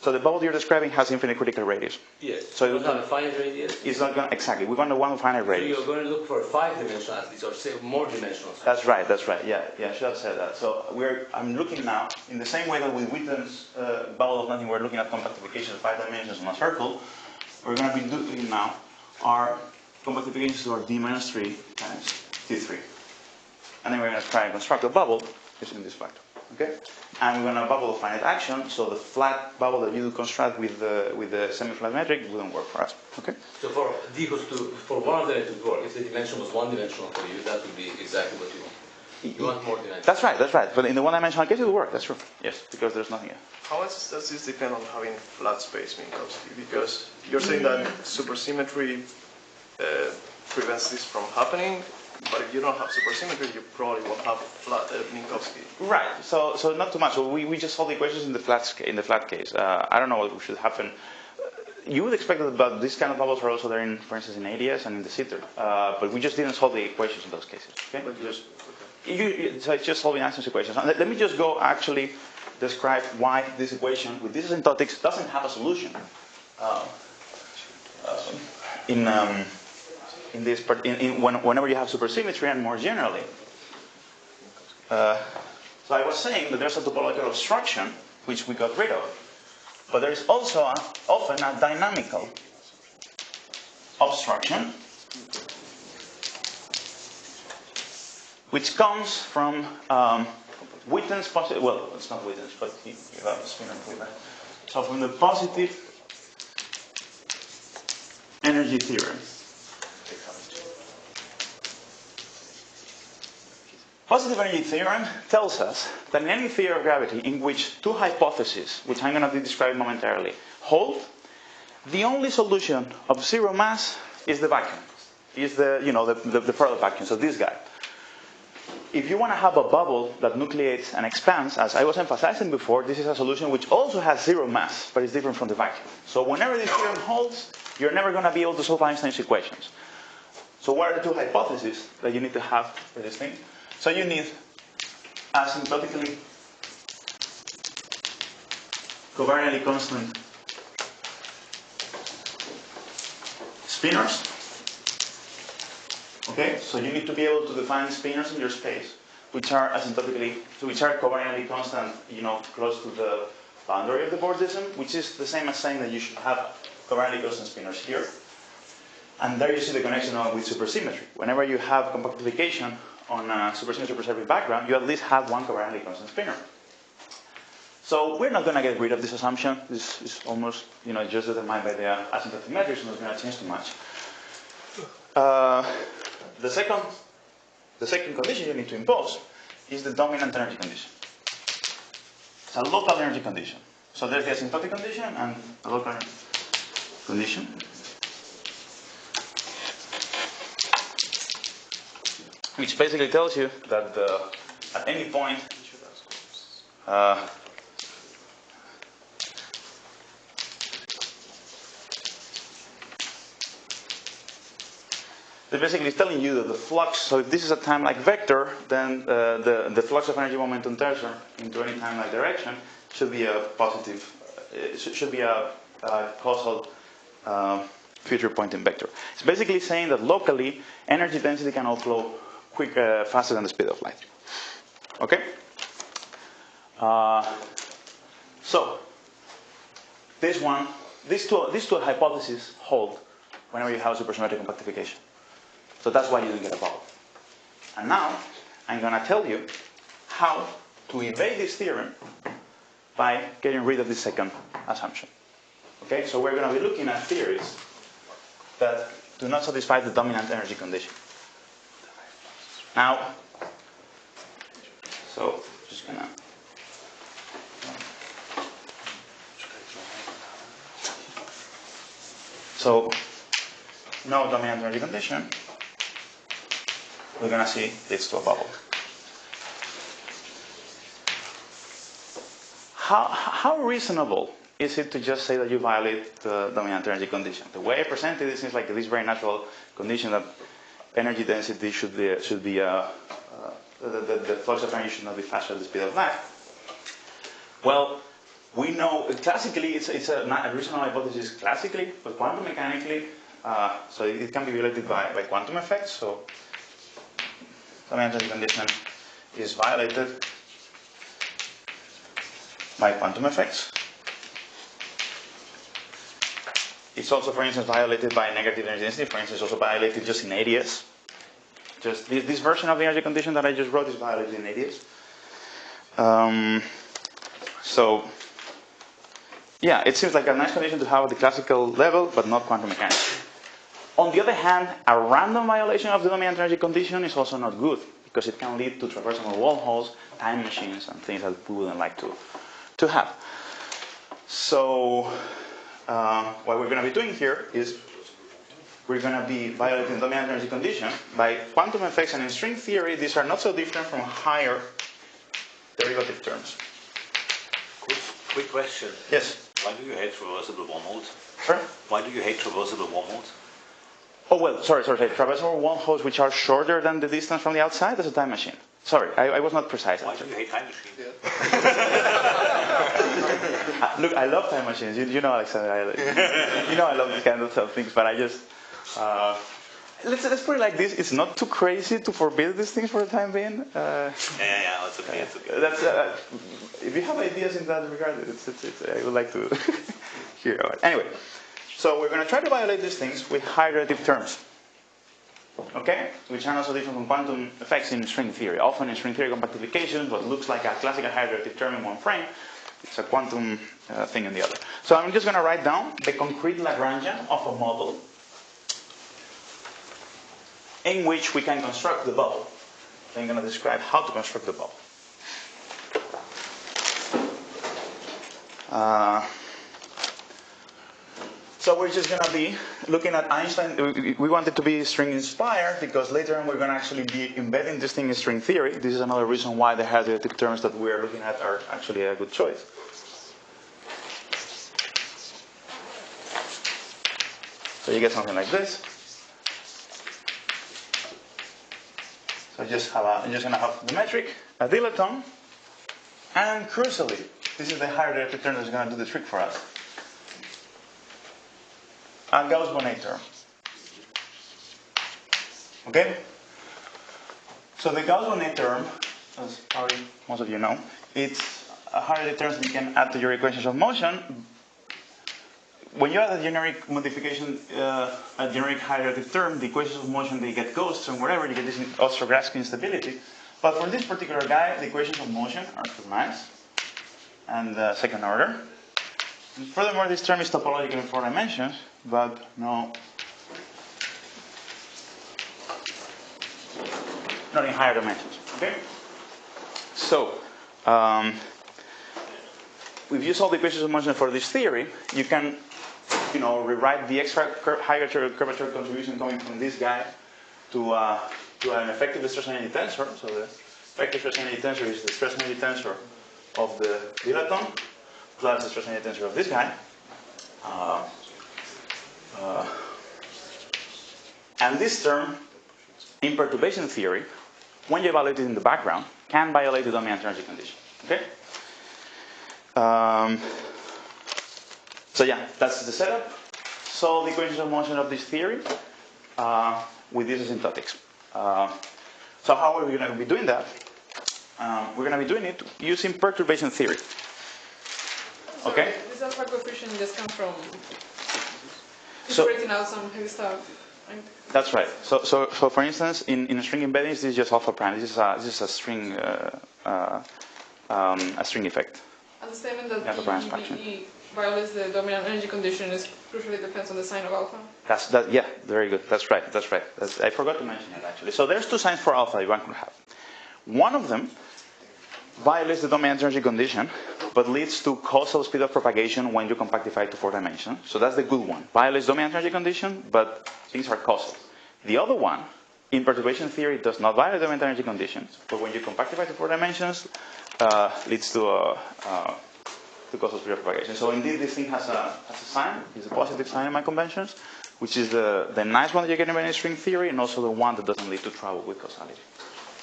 So the bubble you're describing has infinite critical radius. Yes. So it's not a finite radius? It's not going to, exactly. We're going to one finite radius. So you're going to look for 5-dimensional at least, or say more dimensional. That's right. Yeah, I should have said that. So I'm looking now, in the same way that with Witten's bubble of nothing, we're looking at compactification of 5 dimensions on a circle. We're going to be doing now our compactifications to our D minus 3 times T3. And then we're going to try and construct a bubble using this factor. Okay? And we're going to bubble of finite action, so the flat bubble that you construct with the semi-flat metric wouldn't work for us. Okay? So for D equals to, for one of them it would work. If the dimension was one-dimensional for you, that would be exactly what you want. You want more dimension. That's right. But in the one-dimensional case, it will work. That's true. Yes, because there's nothing else. How much does this depend on having flat space, Minkowski? Because you're saying that supersymmetry prevents this from happening, but if you don't have supersymmetry, you probably won't have flat Minkowski. Right. So not too much. So we just solve the equations in the flat case. I don't know what should happen. You would expect that this kind of bubbles are also there, in, for instance, in ADS and in the sitter. But we just didn't solve the equations in those cases. Okay. So it's just solving Einstein's equations. Let me just go actually describe why this equation with these asymptotics doesn't have a solution whenever you have supersymmetry and more generally. So I was saying that there's a topological obstruction which we got rid of, but there is also often a dynamical obstruction which comes from Witten's positive, well, it's not Witten's, but you have a spinner with that. So from the positive energy theorem. Positive energy theorem tells us that in any theory of gravity in which two hypotheses, which I'm going to be describing momentarily, hold, the only solution of zero mass is the vacuum, is the parallel vacuum, so this guy. If you want to have a bubble that nucleates and expands, as I was emphasizing before, this is a solution which also has zero mass, but it's different from the vacuum. So whenever this theorem holds, you're never going to be able to solve Einstein's equations. So what are the two hypotheses that you need to have for this thing? So you need asymptotically covariantly constant spinors. Okay, so you need to be able to define spinors in your space, which are covariantly constant, close to the boundary of the Bordism, which is the same as saying that you should have covariantly constant spinors here. And there you see the connection with supersymmetry. Whenever you have compactification on a supersymmetry preserving background, you at least have one covariantly constant spinor. So we're not going to get rid of this assumption. This is almost, just determined by the asymptotic metrics, so it's not going to change too much. The second condition you need to impose is the dominant energy condition. It's a local energy condition. So there's the asymptotic condition and a local energy condition. Which basically tells you that at any point it basically is telling you that the flux, so if this is a time-like vector, then the flux of energy momentum tensor into any time-like direction should be a positive, should be a causal future pointing vector. It's basically saying that locally, energy density can outflow faster than the speed of light. Okay? So, these two hypotheses hold whenever you have supersymmetric compactification. So that's why you don't get a bubble. And now, I'm going to tell you how to evade this theorem by getting rid of this second assumption. Okay, so we're going to be looking at theories that do not satisfy the dominant energy condition. Now, so just going to... So, no dominant energy condition, we're going to see leads to a bubble. How reasonable is it to just say that you violate the dominant energy condition? The way I presented it seems like this very natural condition that energy density should be the flux of energy should not be faster than the speed of light. Well, we know classically it's a reasonable hypothesis classically, but quantum mechanically, so it can be violated by quantum effects. So dominant energy condition is violated by quantum effects. It's also, for instance, violated by negative energy density. For instance, also violated just in ADS. Just this version of the energy condition that I just wrote is violated in ADS. So, yeah, it seems like a nice condition to have at the classical level, but not quantum mechanics. On the other hand, a random violation of the dominant energy condition is also not good, because it can lead to traversal wormholes, time machines, and things that we wouldn't like to have. So, what we're going to be doing here is we're going to be violating the dominant energy condition by quantum effects, and in string theory, these are not so different from higher derivative terms. Quick question. Yes? Why do you hate traversable wormholes? Sure. Why do you hate traversable wormholes? Oh, well, sorry. Traversal wormholes which are shorter than the distance from the outside, that's a time machine. Sorry, I was not precise. Why do you hate time machines? Look, I love time machines. You know, Alexander. You know I love these kind of things, but I just... let's put it like this. It's not too crazy to forbid these things for the time being. Yeah, it's okay. It's okay. That's, if you have ideas in that regard, I would like to hear about it. Anyway, so we're going to try to violate these things with high relative terms. Okay? Which are also different from quantum effects in string theory. Often in string theory compactification, what looks like a classical high relative term in one frame, it's a quantum thing in the other. So I'm just going to write down the concrete Lagrangian of a model in which we can construct the bubble. I'm going to describe how to construct the bubble. So we're just going to be looking at Einstein. We want it to be string inspired because later on we're going to actually be embedding this thing in string theory. This is another reason why the high derivative terms that we're looking at are actually a good choice. So you get something like this. So I'm just going to have the metric, a dilaton, and crucially, this is the higher derivative term that's going to do the trick for us. A Gauss-Bonnet term. Okay? So the Gauss-Bonnet term, as probably most of you know, it's a higher derivative term that you can add to your equations of motion. When you add a generic modification, a generic higher derivative term, the equations of motion, they get ghosts and whatever, you get this Ostrogradski instability. But for this particular guy, the equations of motion are too nice and second order. And furthermore, this term is topological in 4 dimensions, but not in higher dimensions. Okay? So, if you solve the equations of motion for this theory, you can, rewrite the extra higher curvature contribution coming from this guy to an effective stress energy tensor. So the effective stress energy tensor is the stress energy tensor of the dilaton plus the stress energy tensor of this guy. And this term, in perturbation theory, when you evaluate it in the background, can violate the dominant energy condition. Okay? So yeah, that's the setup. Solve the equations of motion of this theory with these asymptotics. So how are we going to be doing that? We're going to be doing it using perturbation theory. Okay? This alpha coefficient just comes from separating out some heavy stuff. Right? That's right. So for instance, in string embeddings, this is just alpha prime. This is a string effect. And the statement that PBE violates the dominant energy condition is crucially depends on the sign of alpha. Yeah, very good. That's right. I forgot to mention it actually. So there's 2 signs for alpha one could have. One of them violates the dominant energy condition, but leads to causal speed of propagation when you compactify it to 4 dimensions. So that's the good one. Violates dominant energy condition, but things are causal. The other one, in perturbation theory, does not violate dominant energy conditions, but when you compactify to 4 dimensions, leads to causal speed of propagation. So indeed, this thing has a sign. It's a positive sign in my conventions, which is the nice one that you get in many string theory, and also the one that doesn't lead to trouble with causality.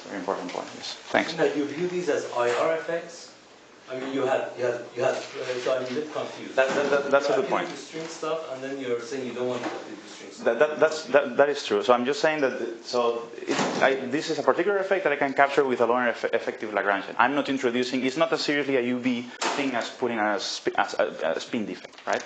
Very important point. Yes. Thanks. Now, you view these as IR effects. I mean, you had. So I'm a bit confused. That's a good point. You string stuff, and then you're saying you don't want to do string stuff. That is true. So I'm just saying that. This is a particular effect that I can capture with a lower effective Lagrangian. I'm not introducing. It's not as seriously a UV thing as putting a spin defect, right?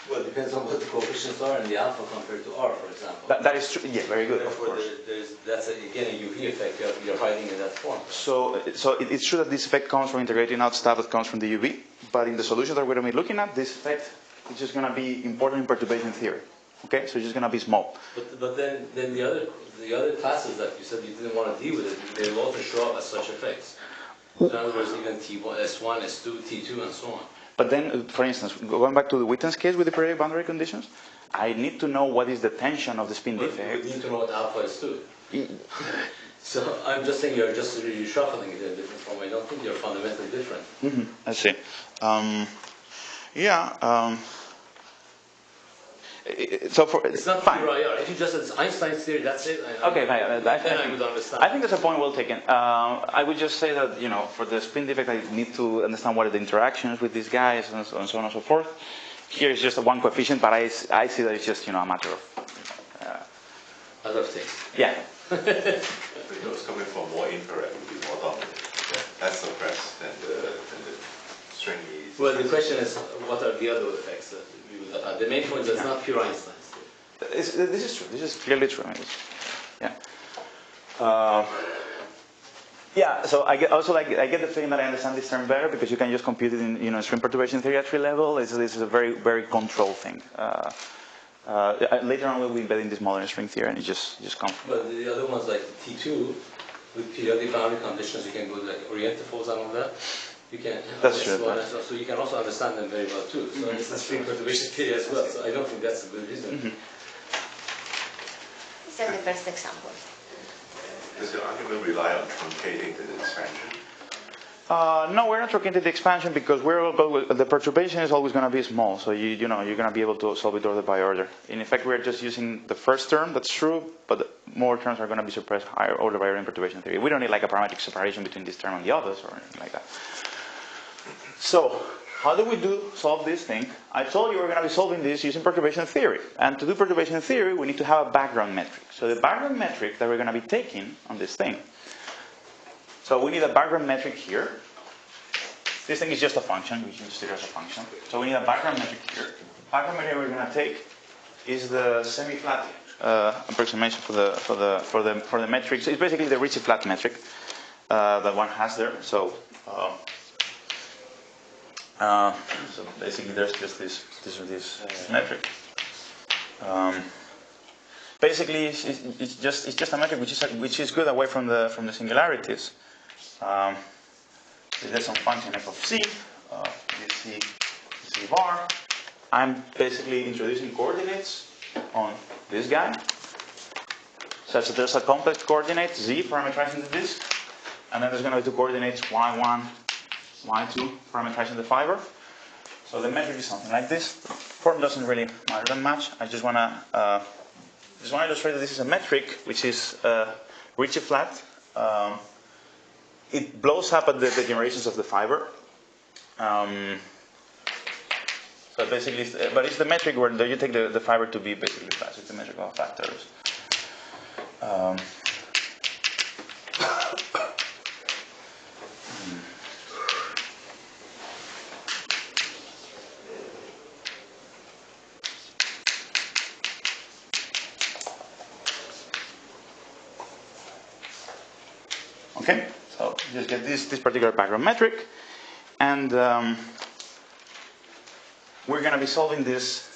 Well, it depends on what the coefficients are in the alpha compared to R, for example. That is true. Yeah, very good. Therefore, of course. That's again a UV effect. You're hiding in that form. So it's true that this effect comes from integrating out stuff that comes from the UV, but in the solution that we're going to be looking at, this effect is just going to be important in perturbation theory. Okay, so it's just going to be small. But then the other classes that you said you didn't want to deal with it, they will also show up as such effects. In other words, even T1, S1, S2, T2, and so on. But then, for instance, going back to the Witten's case with the periodic boundary conditions, I need to know what is the tension of the spin defect. You need to know what alpha is too. So I'm just saying you're just reshuffling it in a different form. I don't think you're fundamentally different. I see. It's not fine. Pure IR. If you just it's Einstein's theory, that's it. Then I would understand. I think that's a point well taken. I would just say that for the spin defect, I need to understand what are the interactions with these guys and so on and so forth. Here is just one coefficient, but I see that it's just a matter of other things. Yeah. Those coming from more infrared would be more dominant. That's suppressed than the string. Well, the question is, what are the other effects? The main point is it's not pure Einstein's theory. This is true. This is clearly true. Yeah. So I get the feeling that I understand this term better because you can just compute it in string perturbation theory at tree level. This is a very, very controlled thing. Later on we'll be embedding this modern string theory and it just comes from. But the other ones like T2 with periodic boundary conditions, you can go like orientifolds and all that. You can. That's true. So you can also understand them very well too. So it's a string perturbation theory as well. So I don't think that's a good reason. This is the first example. Does your argument rely on truncating the expansion? No, we're not truncating the expansion because the perturbation is always going to be small. So you're going to be able to solve it order by order. In effect, we're just using the first term. That's true, but more terms are going to be suppressed higher order by order in perturbation theory. We don't need like a parametric separation between this term and the others or anything like that. So how do we solve this thing? I told you we're going to be solving this using perturbation theory. And to do perturbation theory, we need to have a background metric. So the background metric that we're going to be taking on this thing. So we need a background metric here. This thing is just a function. We can just take it as a function. So we need a background metric here. The background metric we're going to take is the semi-flat approximation for the metric. So it's basically the Ricci-flat metric that one has there. So basically, there's just this metric. Basically, it's just a metric which is good away from the singularities. There's some function f of c, this c bar. I'm basically introducing coordinates on this guy, such that there's a complex coordinate z parameterizing the disk, and then there's going to be two coordinates y1. Y2 parameterizing the fiber. So the metric is something like this. Form doesn't really matter that much. I just want to illustrate that this is a metric which is Ricci flat. It blows up at the degenerations of the fiber. So basically, but it's the metric where you take the fiber to be basically flat. So it's the metric of factors. Okay, so just get this particular background metric, and we're going to be solving this.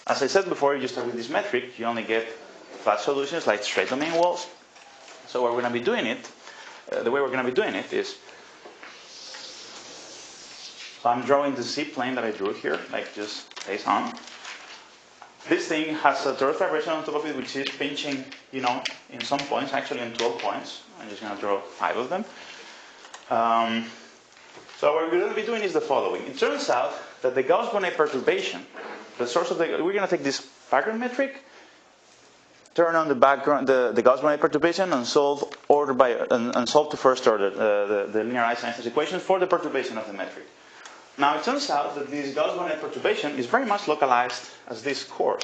As I said before, you start with this metric, you only get flat solutions like straight domain walls. So what we're going to be doing it, the way we're going to be doing it is, So I'm drawing the Z-plane that I drew here, like just stays on. This thing has a torus vibration on top of it, which is pinching, you know, in some points, actually in 12 points. I'm just going to draw 5 of them. So what we're going to be doing is the following. It turns out that the Gauss-Bonnet perturbation, the source of the, we're going to take this background metric, turn on the background, the Gauss-Bonnet perturbation, and solve solve to first order the linear Einstein's equation for the perturbation of the metric. Now it turns out that this Gauss-Bonnet perturbation is very much localized as this course.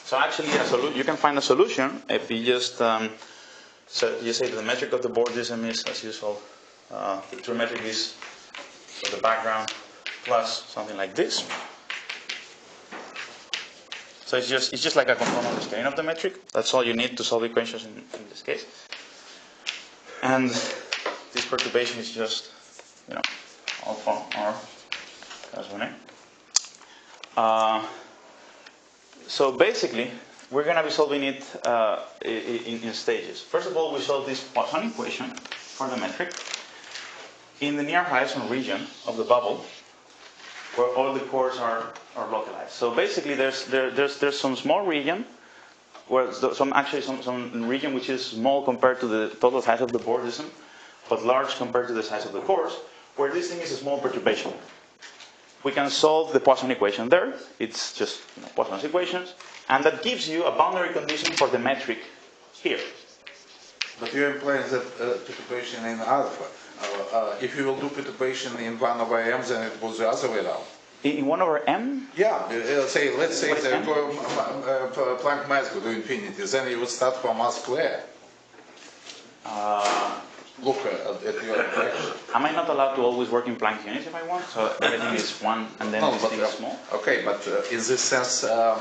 So actually, you can find a solution if you just you say that the metric of the bordism is, as usual, the true metric is so the background plus something like this. So it's just like a component scaling of the metric. That's all you need to solve equations in this case. And this perturbation is just, you know, alpha r Gauss-Bonnet. So basically, we're going to be solving it in stages. First of all, we solve this Poisson equation for the metric in the near horizon region of the bubble, where all the cores are localized. So basically, there's some small region, where some region which is small compared to the total size of the bordism, but large compared to the size of the cores, where this thing is a small perturbation. We can solve the Poisson equation there. It's just Poisson's equations, and that gives you a boundary condition for the metric here. But you're implying that perturbation in alpha. If you will do perturbation in 1 over m, then it goes the other way around. In 1 over m? Yeah, let's say the Planck mass go to infinity, then you would start from mass square. Look at your equation. Am I not allowed to always work in Planck units if I want? So everything is 1 and then this thing is small? Okay, but in this sense, I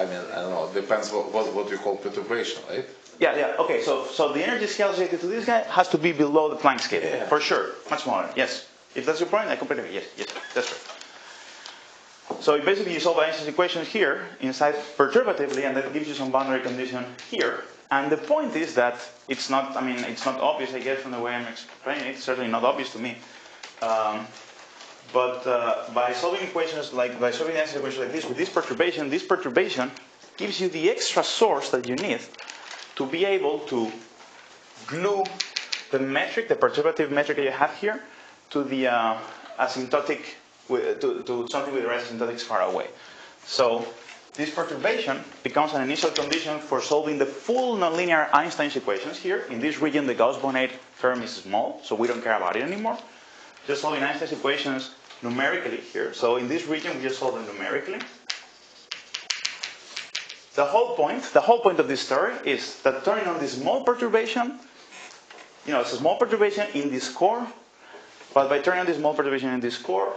mean, I don't know, it depends what you call perturbation, right? Yeah, okay, so the energy scale associated to this guy has to be below the Planck scale, for sure, much smaller, yes. If that's your point, I completely agree, yes, that's right. So basically you solve Einstein's equation here, inside perturbatively, and that gives you some boundary condition here. And the point is that it's not obvious, I guess, from the way I'm explaining it, it's certainly not obvious to me. But by solving equations by solving Einstein's equation like this, with this perturbation gives you the extra source that you need to be able to glue the metric, the perturbative metric that you have here, to the asymptotic, to something with the right asymptotics far away. So this perturbation becomes an initial condition for solving the full nonlinear Einstein's equations here. In this region, the Gauss-Bonnet term is small, so we don't care about it anymore. Just solving Einstein's equations numerically here. So in this region, we just solve them numerically. The whole point of this story is that turning on this small perturbation, it's a small perturbation in this core, but by turning on this small perturbation in this core,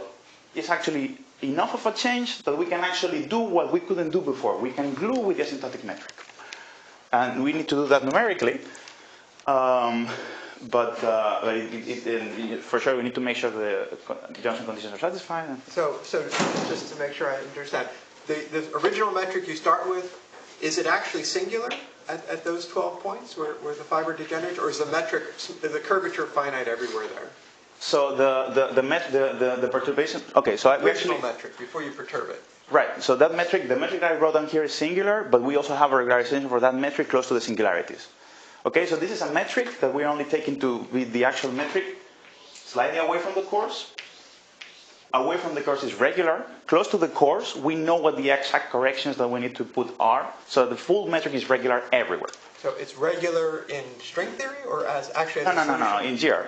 it's actually enough of a change that we can actually do what we couldn't do before. We can glue with the asymptotic metric. And we need to do that numerically, but for sure we need to make sure the junction conditions are satisfied. So just to make sure I understand, the original metric you start with, is it actually singular at those 12 points where the fiber degenerates, or is the curvature finite everywhere there? So the perturbation. Okay, so original metric before you perturb it. Right. So that metric, the metric that I wrote down here is singular, but we also have a regularization for that metric close to the singularities. Okay, so this is a metric that we're only taking to be the actual metric, slightly away from the course. Away from the course is regular. Close to the course, we know what the exact corrections that we need to put are. So the full metric is regular everywhere. So it's regular in string theory, or as actually? No. In GR.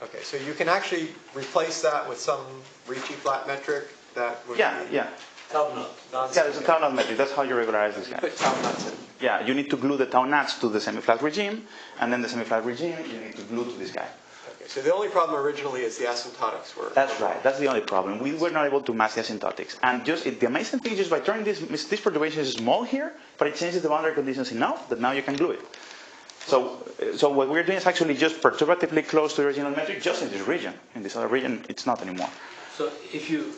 Okay, so you can actually replace that with some Ricci flat metric that would be tau nut. Yeah, it's a tau nut metric. That's how you regularize this guy. Put tau nuts in. Yeah, you need to glue the tau nuts to the semi-flat regime, and then the semi-flat regime you need to glue to this guy. Okay, so the only problem originally is the asymptotics were. That's right. That's the only problem. We were not able to match the asymptotics, and the amazing thing is just by turning this perturbation is small here, but it changes the boundary conditions enough that now you can glue it. So what we're doing is actually just perturbatively close to the original metric, just in this region. In this other region, it's not anymore. So if you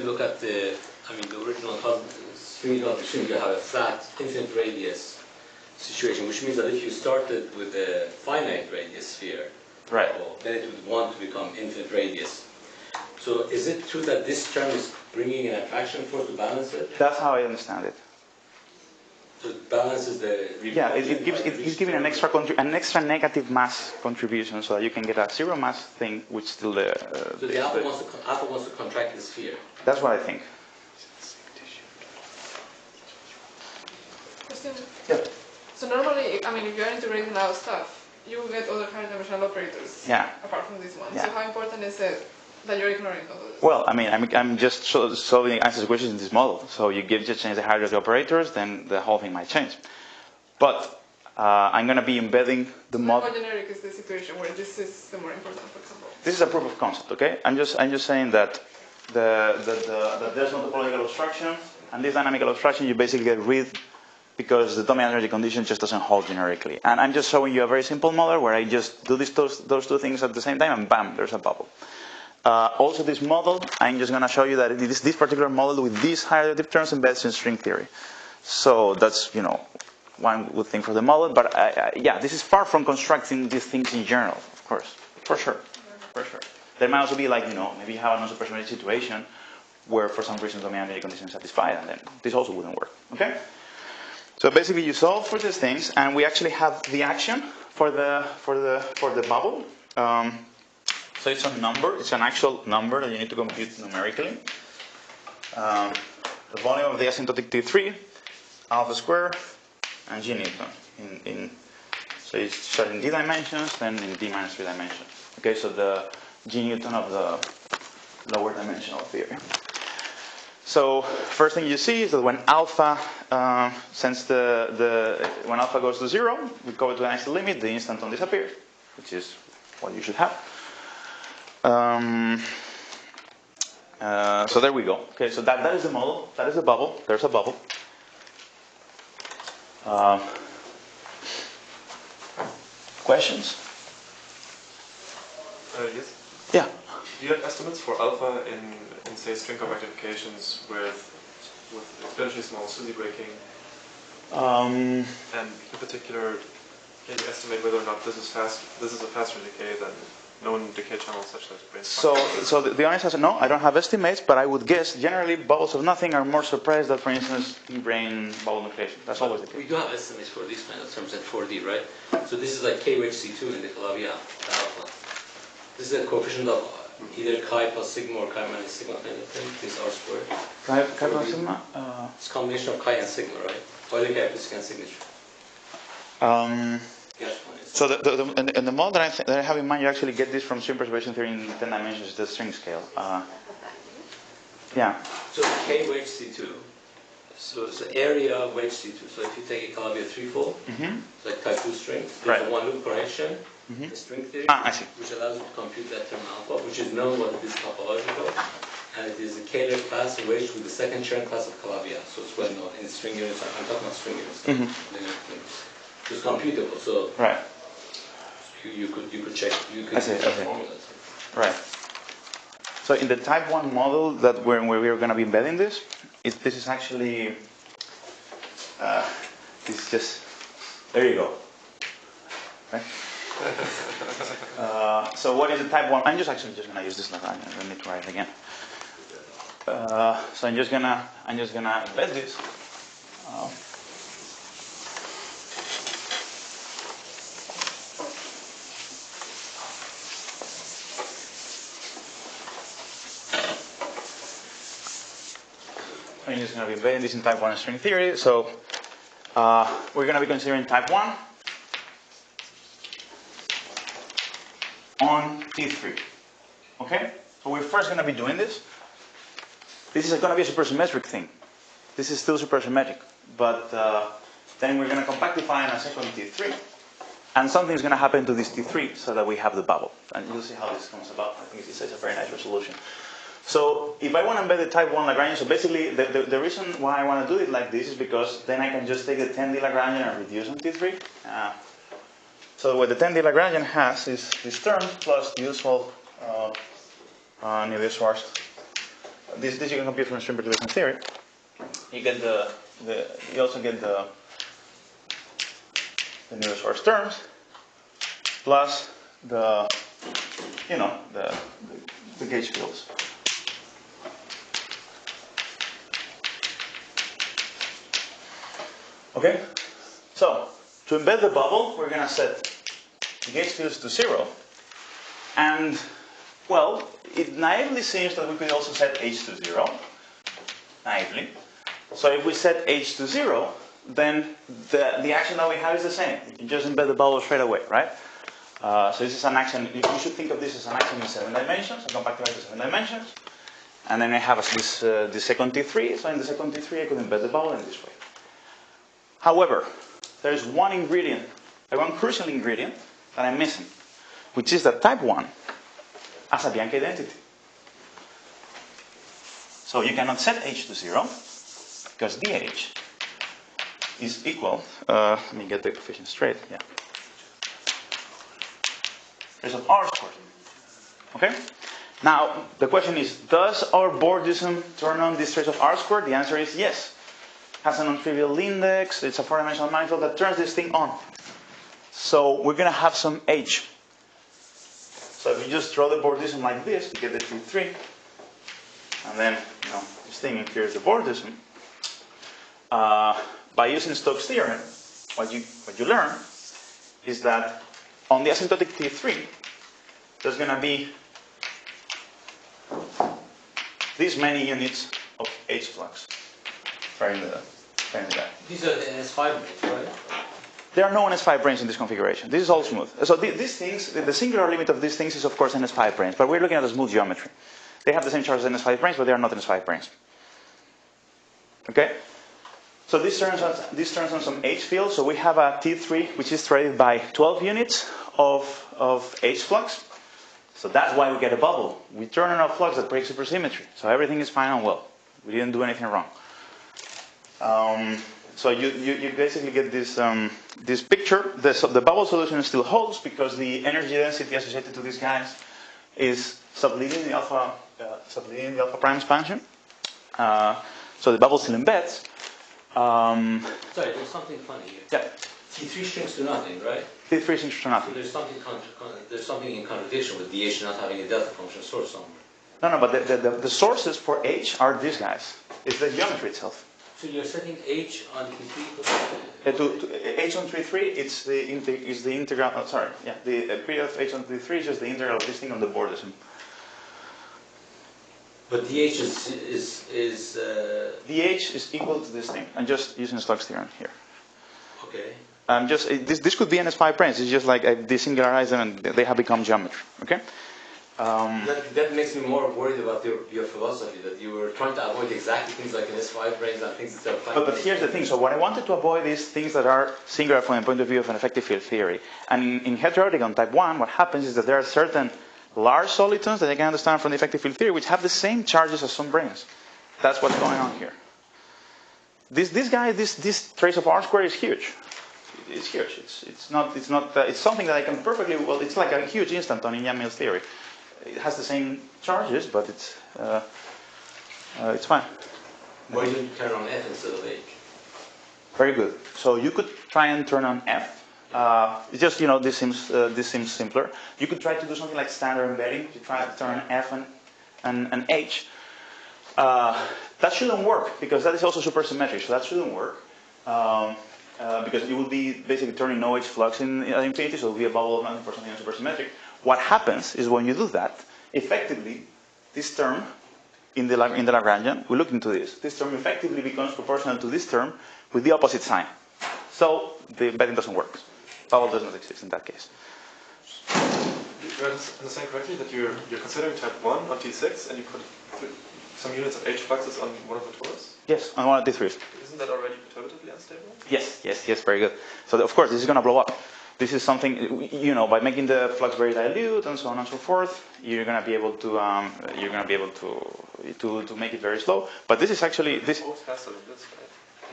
look at the original string condition, you have a flat infinite radius situation, which means that if you started with a finite radius sphere, Right. Then it would want to become infinite radius. So is it true that this term is bringing an attraction force to balance it? That's how I understand it. So it balances the... Yeah, it's giving an extra negative mass contribution so that you can get a zero mass thing, which still the... so the alpha wants to contract the sphere. That's what I think. Question? Yeah. So normally, I mean, if you're integrating out stuff, you will get other higher dimensional operators. Yeah. Apart from this one. Yeah. So how important is it that you're ignoring all of this? Well, I mean, I'm just solving access equations in this model. So you just change the hierarchy of operators, then the whole thing might change. But I'm going to be embedding the model. How generic is the situation where this is the more important, for example? This is a proof of concept, okay? I'm just saying that that there's no topological obstruction, and this dynamical obstruction you basically get rid because the dominant energy condition just doesn't hold generically. And I'm just showing you a very simple model where I just do those two things at the same time, and bam, there's a bubble. Also, this model, I'm just going to show you that it is this particular model with these higher derivative terms embedded in string theory. So that's, one would think for the model. But yeah, this is far from constructing these things in general, of course, for sure. There might also be like, maybe you have a non-supersymmetric situation where for some reason dominant energy condition is satisfied, and then this also wouldn't work. Okay. So basically, you solve for these things, and we actually have the action for the bubble. So it's a number. It's an actual number that you need to compute numerically. The volume of the asymptotic T3, alpha squared, and g Newton. So it's starting in d dimensions, then in d minus 3 dimensions. Okay, so the g Newton of the lower dimensional theory. So first thing you see is that when alpha, since when alpha goes to 0, we go to an actual limit, the instanton disappears, which is what you should have. So there we go. Okay, so that is the model. That is the bubble. There's a bubble. Questions? Yes. Yeah. Do you have estimates for alpha in say string compactifications with exponentially small SUSY breaking? And in particular, can you estimate whether or not this is a faster decay than known decay channels such as brain? So the honest answer, no, I don't have estimates, but I would guess generally bubbles of nothing are more suppressed than, for instance, in-brain bubble nucleation. That's always the case. We do have estimates for these kind of terms at 4D, right? So this is like K wedge C2 in the Calavia alpha. This is a coefficient of either chi plus sigma or chi minus sigma kind of thing. This R squared. Chi plus sigma? It's a combination of chi and sigma, right? Euler characteristic and signature. Yes. So in the model that I have in mind, you actually get this from string perturbation theory in 10 dimensions, the string scale. Yeah. So K wedge C2. So it's the area of wedge C2. So if you take a Calavia threefold, it's like type 2 string. There's a one loop correction, the string theory, I see. which allows you to compute that term alpha, which is known what it is topological. And it is a Kähler class wedged with the second Chern class of Calavia. So it's well known in string units. I'm talking about string units. It's computable. So you could check. You could check formulas. Right. So in the type 1 model that where we are going to be embedding this, this is actually it's just there you go. Right. So what is the type 1? I'm just going to use this Lagrange. I don't need to write it again. So I'm just gonna embed this. I'm just going to be embedding this in type 1 string theory. So we're going to be considering type 1 on T3. Okay? So we're first going to be doing this. This is going to be a supersymmetric thing. This is still supersymmetric. But then we're going to compactify in a second T3. And something's going to happen to this T3 so that we have the bubble. And you'll see how this comes about. I think it's a very nice resolution. So if I want to embed the type 1 Lagrangian, so basically the reason why I want to do it like this is because then I can just take the 10D Lagrangian and reduce on T3. So what the 10D Lagrangian has is this term plus the usual Navier-Schwarz. This you can compute from string perturbation theory. You get you also get the Navier-Schwarz terms plus the gauge fields. Okay, so to embed the bubble, we're going to set the gauge fields to 0, and well, it naively seems that we could also set h to 0, naively. So if we set h to 0, then the action that we have is the same. You can just embed the bubble straight away, right? So this is an action, you should think of this as an action in 7 dimensions. I'll come back to it in 7 dimensions. And then I have this second T3, so in the second T3 I could embed the bubble in this way. However, there is one ingredient, one crucial ingredient that I'm missing, which is that type 1 has a Bianchi identity. So you cannot set h to 0, because dh is equal, let me get the coefficient straight, yeah. Trace of r squared. Okay? Now, the question is, does our Bordism turn on this trace of r squared? The answer is yes. Has a non-trivial index, it's a 4-dimensional manifold that turns this thing on. So we're going to have some h. So if you just draw the Bordism like this, you get the T3, and then, this thing here is the Bordism. By using Stokes' theorem, what you learn is that on the asymptotic T3, there's going to be these many units of H flux. These are the NS5 branes, right? There are no NS5 branes in this configuration. This is all smooth. So these things, the singular limit of these things is of course NS5 branes, but we're looking at a smooth geometry. They have the same charge as NS5 branes, but they are not NS5 branes. Okay? So this turns on some H field. So we have a T3 which is traded by 12 units of H flux. So that's why we get a bubble. We turn on a flux that breaks supersymmetry. So everything is fine and well. We didn't do anything wrong. So you basically get this picture. The bubble solution still holds because the energy density associated to these guys is subleading the alpha prime expansion. So the bubble still embeds. Sorry, there's something funny here. Yeah. T3 shrinks to nothing, right? T3 shrinks to nothing. So there's something in contradiction with DH not having a delta function source somewhere. No, but the sources for H are these guys. It's the geometry itself. So you're setting H on T3? H on T3, it's the integral. Oh, sorry, yeah. The period of H on T3 is just the integral of this thing on the Bordism. But DH is DH is equal to this thing. I'm just using Stokes' theorem here. Okay. This could be NS5 branes. It's just like I desingularize them and they have become geometry. Okay. That makes me more worried about your philosophy, that you were trying to avoid exactly things like NS5 branes and things that are fine. But here's the thing. So what I wanted to avoid is things that are singular from the point of view of an effective field theory. And in heterotic on type 1, what happens is that there are certain large solitons that I can understand from the effective field theory which have the same charges as some branes. That's what's going on here. This trace of R squared is huge. It's huge. It's something that I can perfectly, well, it's like a huge instanton in Yang-Mills theory. It has the same charges, but it's fine. Why didn't you turn on F instead of H? Very good. So you could try and turn on F. It's just, this seems simpler. You could try to do something like standard embedding. You try to turn F and H. That shouldn't work because that is also supersymmetric. So that shouldn't work because you would be basically turning no H flux in infinity. So it would be a bubble of nothing for something supersymmetric. What happens is when you do that, effectively, this term in the Lagrangian, we look into this. This term effectively becomes proportional to this term with the opposite sign. So the embedding doesn't work. Bubble does not exist in that case. Do I understand correctly that you're considering type 1 on T6 and you put some units of H fluxes on one of the torus? Yes, on one of the T3s. Isn't that already perturbatively unstable? Yes, very good. So of course this is going to blow up. This is something, by making the flux very dilute and so on and so forth, you're going to be able to make it very slow. But this is actually this. Faster than this,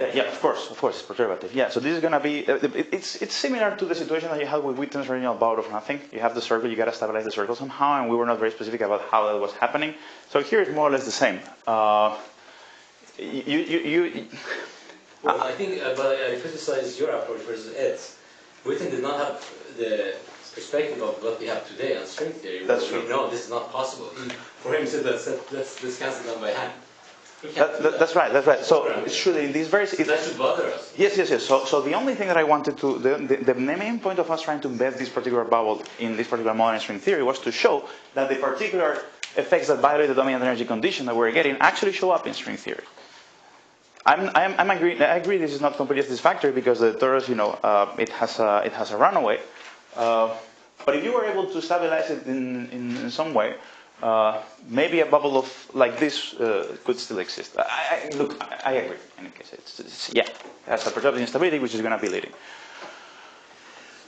right? Yeah, of course, it's perturbative. Yeah, so this is going to be, it's similar to the situation that you had with Witten's original bout of nothing. You have the circle, you got to stabilize the circle somehow, and we were not very specific about how that was happening. So here it's more or less the same. Well, I think, but I criticize your approach versus Ed's. Witten did not have the perspective of what we have today on string theory, That's we true. know this is not possible. For him, he said, let's discuss it done by hand. That's right. That's right. So it's true in these very. That should bother us. Yes. So the only thing that I wanted to, the main point of us trying to embed this particular bubble in this particular model in string theory was to show that the particular effects that violate the dominant energy condition that we're getting actually show up in string theory. I agree. This is not completely satisfactory because the torus, it has a runaway. But if you were able to stabilize it in some way, maybe a bubble of like this could still exist. Look, I agree. In any case, it has a perturbed instability which is going to be leading.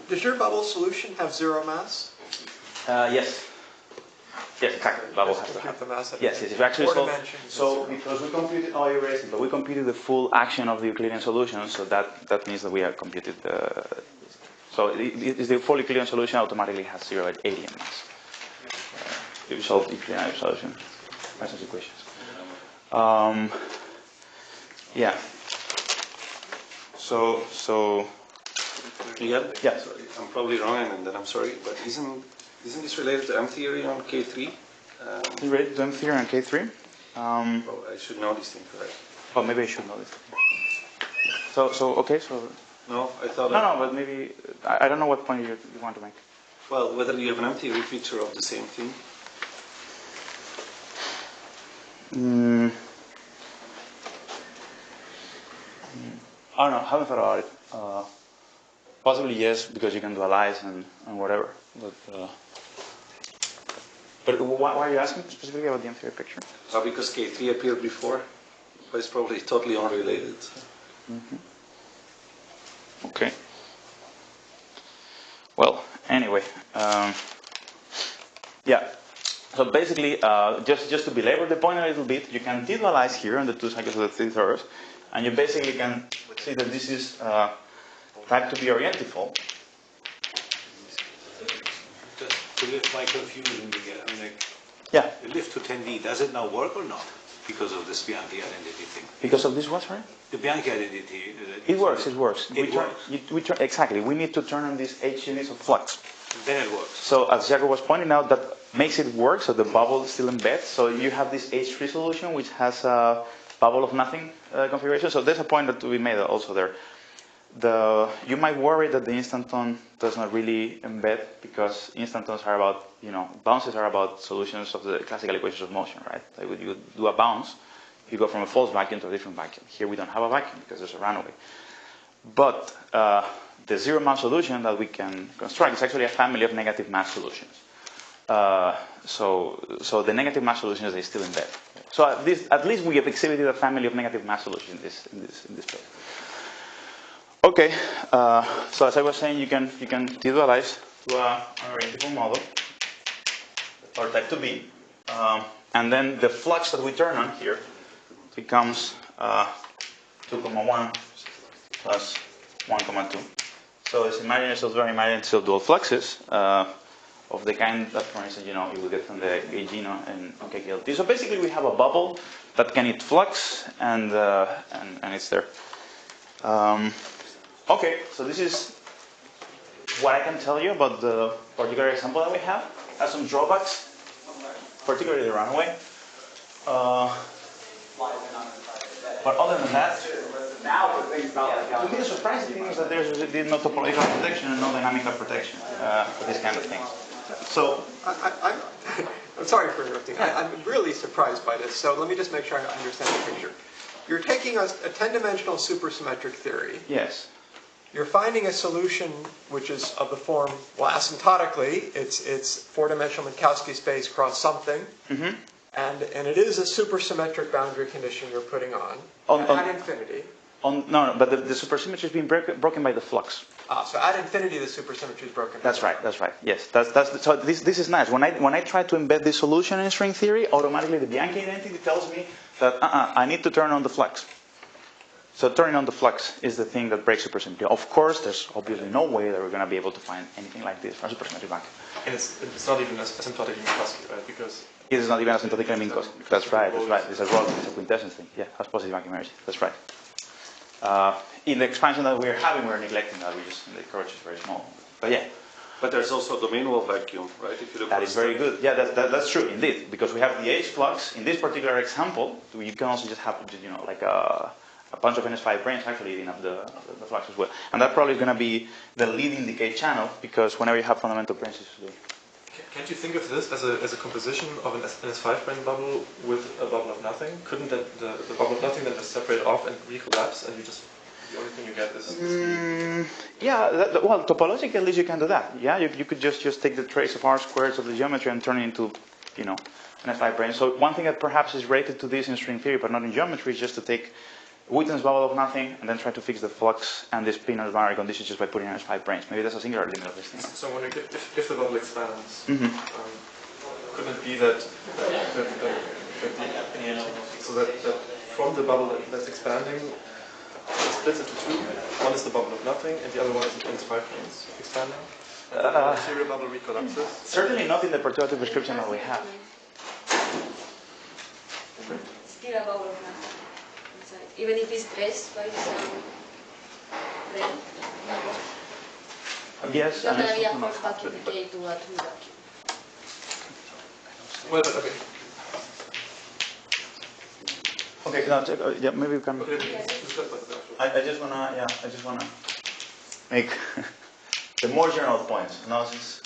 Does your bubble solution have zero mass? Yes. Yes, exactly. The bubble has to have. Yes. If you actually so because we computed, you raised it, but we computed the full action of the Euclidean solution, so that means that we have computed the. So the full Euclidean solution automatically has 0 at alien mass. If you solve the Euclidean solution, Maxwell's equations. Yeah. So. Miguel? Yeah. I'm probably wrong in that. I'm sorry, but isn't this related to M theory on K3? Related to M theory on K3? I should know these things, right? Oh, maybe I should know this. Okay. No, I thought. No, but maybe I don't know what point you want to make. Well, whether you have an M theory feature of the same thing. I don't know. I haven't thought about it. Possibly yes, because you can dualize and whatever. But why are you asking specifically about the M theory picture? Because K3 appeared before, but it's probably totally unrelated. Mm-hmm. Okay. Well, anyway, yeah. So basically, just to belabor the point a little bit, you can dualize here on the two cycles of the three thirds, and you basically can see that this is type to be orientifold. To lift my confusion again, yeah. The lift to 10D, does it now work or not? Because of this Bianchi identity thing. Because of this what, sorry? The Bianchi identity. It works. Exactly. We need to turn on these H units of flux. Then it works. So as Jacob was pointing out, that makes it work, so the bubble still embeds. So you have this H3 solution, which has a bubble of nothing configuration. So there's a point that we made also there. You might worry that the instanton does not really embed because instantons are about, bounces are about solutions of the classical equations of motion, right? Like when you do a bounce, you go from a false vacuum to a different vacuum. Here we don't have a vacuum because there's a runaway. But the zero mass solution that we can construct is actually a family of negative mass solutions. So the negative mass solutions, they still embed. So at least we have exhibited a family of negative mass solutions in this place. Okay, so as I was saying, you can dualize to an orientable model, or type 2B, and then the flux that we turn on here becomes 2,1 plus 1,2. So it's imaginary self dual fluxes of the kind that, for instance, you will get from the Gagino and KKLT. So basically, we have a bubble that can eat flux, and it's there. Okay, so this is what I can tell you about the particular example that we have. It has some drawbacks, particularly the runaway. But other than that, the surprising thing is that there's no topological protection and no dynamical protection for this kind of things. So I'm sorry for interrupting. I'm really surprised by this. So let me just make sure I understand the picture. You're taking a 10-dimensional supersymmetric theory. Yes. You're finding a solution which is of the form, well, asymptotically, it's four-dimensional Minkowski space cross something, and it is a supersymmetric boundary condition you're putting on at infinity. No, but the supersymmetry is being broken by the flux. So at infinity, the supersymmetry is broken. That's right. Yes, so this is nice. When I try to embed this solution in string theory, automatically the Bianchi identity tells me that I need to turn on the flux. So turning on the flux is the thing that breaks supersymmetry. Of course, there's obviously no way that we're going to be able to find anything like this for a supersymmetric vacuum. And it's not even asymptotic Minkowski, right? Because it is not even asymptotic Minkowski. That's right. It's a rod, it's a quintessence thing. Yeah, has positive vacuum energy. That's right. In the expansion that we're having, we're neglecting that. We just the curvature is very small. But yeah. But there's also a domain wall vacuum, right? If you look that is very good. Yeah, that's true indeed, because we have the H flux in this particular example. You can also just have, like a bunch of NS5 branes actually eating up the flux as well, and that probably is going to be the leading decay channel, because whenever you have fundamental branes, can't you think of this as a composition of an NS5 brane bubble with a bubble of nothing? Couldn't the bubble of nothing then just separate off and recollapse, and the only thing you get is yeah, well, topologically, at least you can do that. Yeah, you could just take the trace of R squares of the geometry and turn it into, NS5 brane. So one thing that perhaps is related to this in string theory, but not in geometry, is just to take Witten's bubble of nothing and then try to fix the flux and the spin of the boundary conditions just by putting NS5 branes. Maybe that's a singular limit of this thing. So I'm wondering if the bubble expands, couldn't it be that from the bubble that's expanding, it splits into two? One is the bubble of nothing, and the other one is the NS5 branes expanding? And the serial bubble recollapses? Certainly not in the perturbative description that we have. Still a bubble of nothing. Even if it's dressed by some brane? Yes. There's going to be a force vacuum decay to a true vacuum. Well, okay. Okay, now, yeah, maybe we can. I just wanna make the more general points. Now, this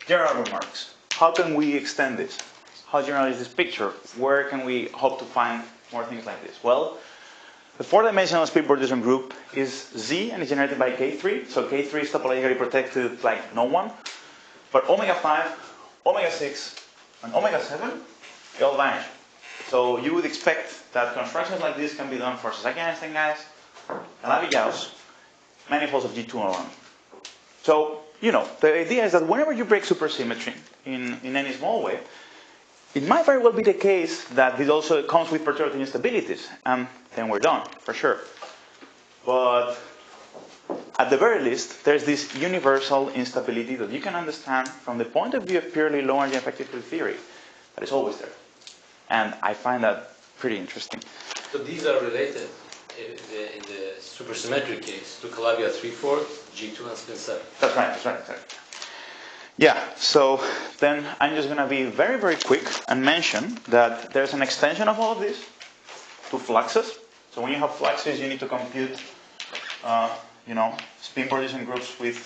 general remarks. How can we extend this? How general is this picture? Where can we hope to find more things like this? Well, the four-dimensional speed Bordism group is Z and is generated by K3. So K3 is topologically protected like no one. But omega 5, omega 6, and omega 7, they all vanish. So you would expect that constructions like this can be done for Sasaki-Einstein guys, Calabi-Gauss, manifolds of G2 alone. So, the idea is that whenever you break supersymmetry in any small way, it might very well be the case that it also comes with perturbative instabilities, and then we're done, for sure. But at the very least, there's this universal instability that you can understand from the point of view of purely low-energy effective field theory that is always there. And I find that pretty interesting. So these are related in the supersymmetric case to Calabi 3/4, G2, and spin 7. That's right. Yeah, so then I'm just going to be very, very quick and mention that there's an extension of all of this to fluxes. So when you have fluxes, you need to compute, spin Bordism groups with,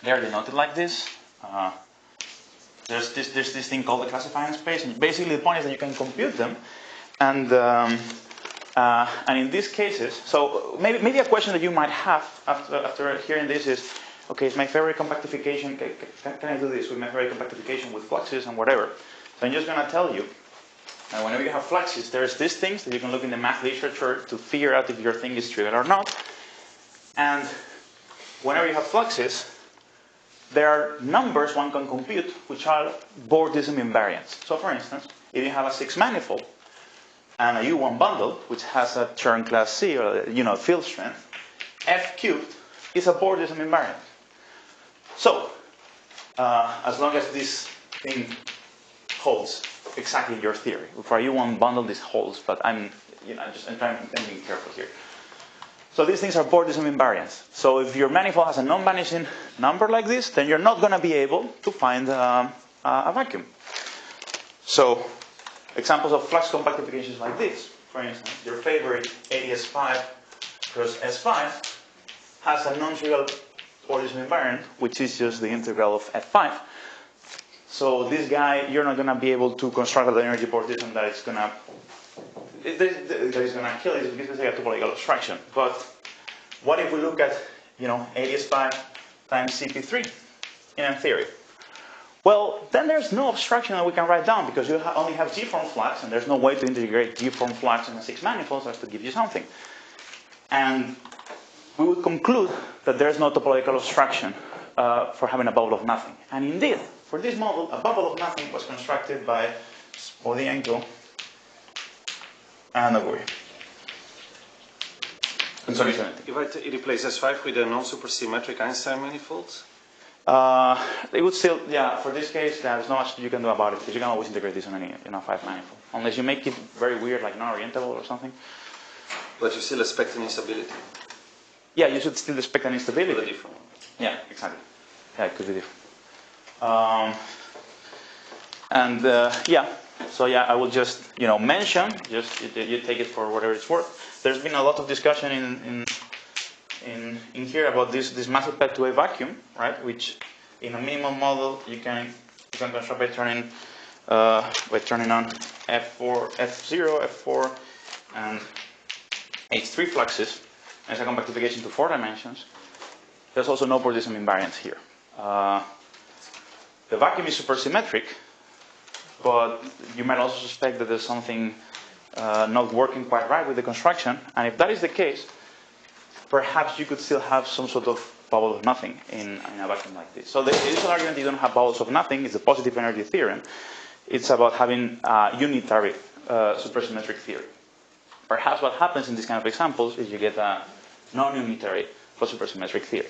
they're denoted like this. There's this thing called the classifying space, and basically the point is that you can compute them, and in these cases, so maybe a question that you might have after hearing this is, okay, is my favorite compactification, can I do this with my favorite compactification with fluxes and whatever? So I'm just going to tell you, whenever you have fluxes, there's these things that you can look in the math literature to figure out if your thing is trivial or not. And whenever you have fluxes, there are numbers one can compute which are Bordism invariants. So for instance, if you have a 6 manifold and a U1 bundle, which has a Chern class C, or field strength, F cubed is a Bordism invariant. So, as long as this thing holds exactly your theory, for a U1 bundle this holds, but I'm being careful here. So these things are Bordism invariants. So if your manifold has a non-vanishing number like this, then you're not going to be able to find a vacuum. So examples of flux compactifications like this, for instance, your favorite ADS5 cross S5 has a non-trivial Bordism invariant, which is just the integral of F5. So this guy, you're not going to be able to construct an energy Bordism that is going to kill it because it's like a topological abstraction. But what if we look at, ADS5 times CP3 in M theory? Well, then there's no abstraction that we can write down because you only have G-form flux, and there's no way to integrate G-form flux in a 6 manifold so as to give you something. And we would conclude that there's no topological abstraction for having a bubble of nothing. And indeed, for this model, a bubble of nothing was constructed by Spodyenko and Aguri. If I replace S5 with a non-supersymmetric Einstein manifold? It would still, for this case, there's not much you can do about it because you can always integrate this on any 5 manifold. Unless you make it very weird, like non-orientable or something. But you still expect an instability. Yeah, you should still expect an instability. Yeah, exactly. Yeah, it could be different. Yeah, so yeah, I will just mention, just you take it for whatever it's worth. There's been a lot of discussion in here about this massive path to a vacuum, right? Which in a minimal model you can construct by turning on F4, F0, F4, and H3 fluxes as a compactification to 4 dimensions. There's also no Bordism invariance here. The vacuum is supersymmetric, but you might also suspect that there's something not working quite right with the construction. And if that is the case, perhaps you could still have some sort of bubble of nothing in a vacuum like this. So the initial argument you don't have bubbles of nothing is the positive energy theorem. It's about having unitary supersymmetric theory. Perhaps what happens in these kind of examples is you get a non-unitary but supersymmetric theory.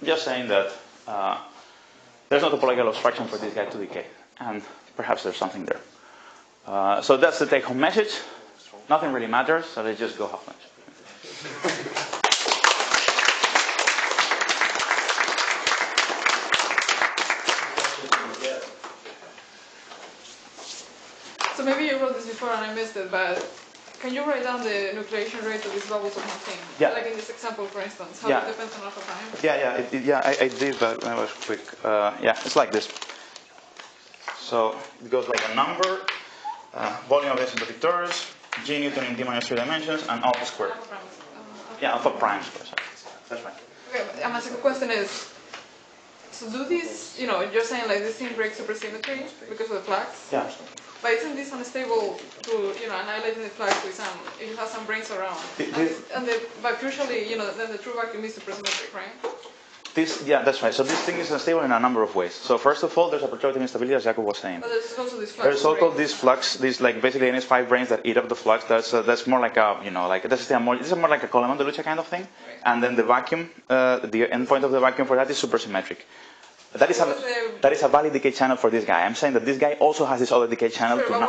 Just saying that there's no topological obstruction for this guy to decay, and perhaps there's something there. So that's the take-home message. Nothing really matters, so let's just go half lunch. So maybe you wrote this before and I missed it, but can you write down the nucleation rate of these bubbles of nothing? Yeah. Like in this example, for instance, how it depends on alpha prime? I did, but when I was quick. It's like this. So it goes like a number, volume of asymptotic torus, G Newton in D minus 3 dimensions, and alpha squared. Alpha primes. Alpha prime squared. Sorry. That's right. Okay, and my second question is, so do these, you're saying like this thing breaks supersymmetry because of the flux? Yeah. But isn't this unstable to, annihilating the flux with some, if you have some brains around? But crucially, then the true vacuum is supersymmetric, right? That's right. So this thing is unstable in a number of ways. So first of all, there's a perturbative instability, as Jacob was saying. But there's also this flux. There's also this flux, this like basically NS5 brains that eat up the flux. That's more like a, this is more like a Coleman de Lucha kind of thing. Right. And then the vacuum, the endpoint of the vacuum for that is supersymmetric. That is a valid decay channel for this guy. I'm saying that this guy also has this other decay channel. Sure, but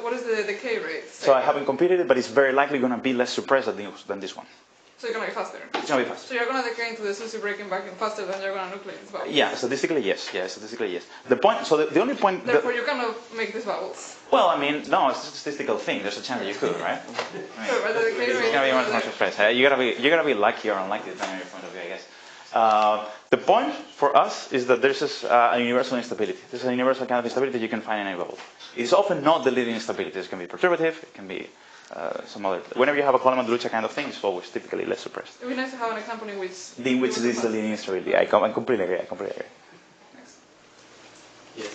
what is the decay rate? So I haven't computed it, but it's very likely going to be less suppressed than this one. So you're going to be faster? It's going to be faster. So you're going to decay into the Susie breaking vacuum faster than you're going to nucleate this bubble? Yeah, statistically yes. The point, so the only point... Therefore you cannot make these bubbles? Well, I mean, no, it's a statistical thing. There's a chance that you could, right? Sure, but the decay rate... It's going to be much suppressed. You got to be lucky or unlucky depending on your point of view, I guess. The point for us is that there's a universal instability. There's a universal kind of instability that you can find in any bubble. It's often not the leading instability. It can be perturbative, it can be some other... Whenever you have a Coleman de Lucha kind of thing, it's always typically less suppressed. It would be nice to have an example in which... this is the leading instability. I completely agree. Thanks. Yeah.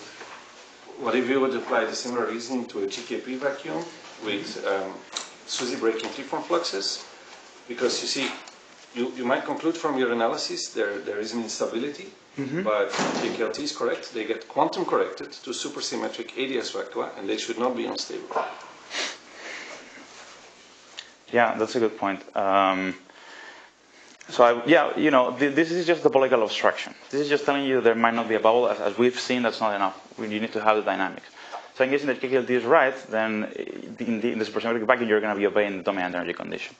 What if you would apply the similar reasoning to a GKP vacuum with SUSY breaking freeform fluxes? Because you see, you might conclude from your analysis there is an instability, but the KLT is correct. They get quantum corrected to supersymmetric ADS vacua, and they should not be unstable. Yeah, that's a good point. This is just the topological obstruction. This is just telling you there might not be a bubble. As we've seen, that's not enough. You need to have the dynamics. So in guessing that KLT is right, then in the supersymmetric vacuum, you're going to be obeying the dominant energy condition.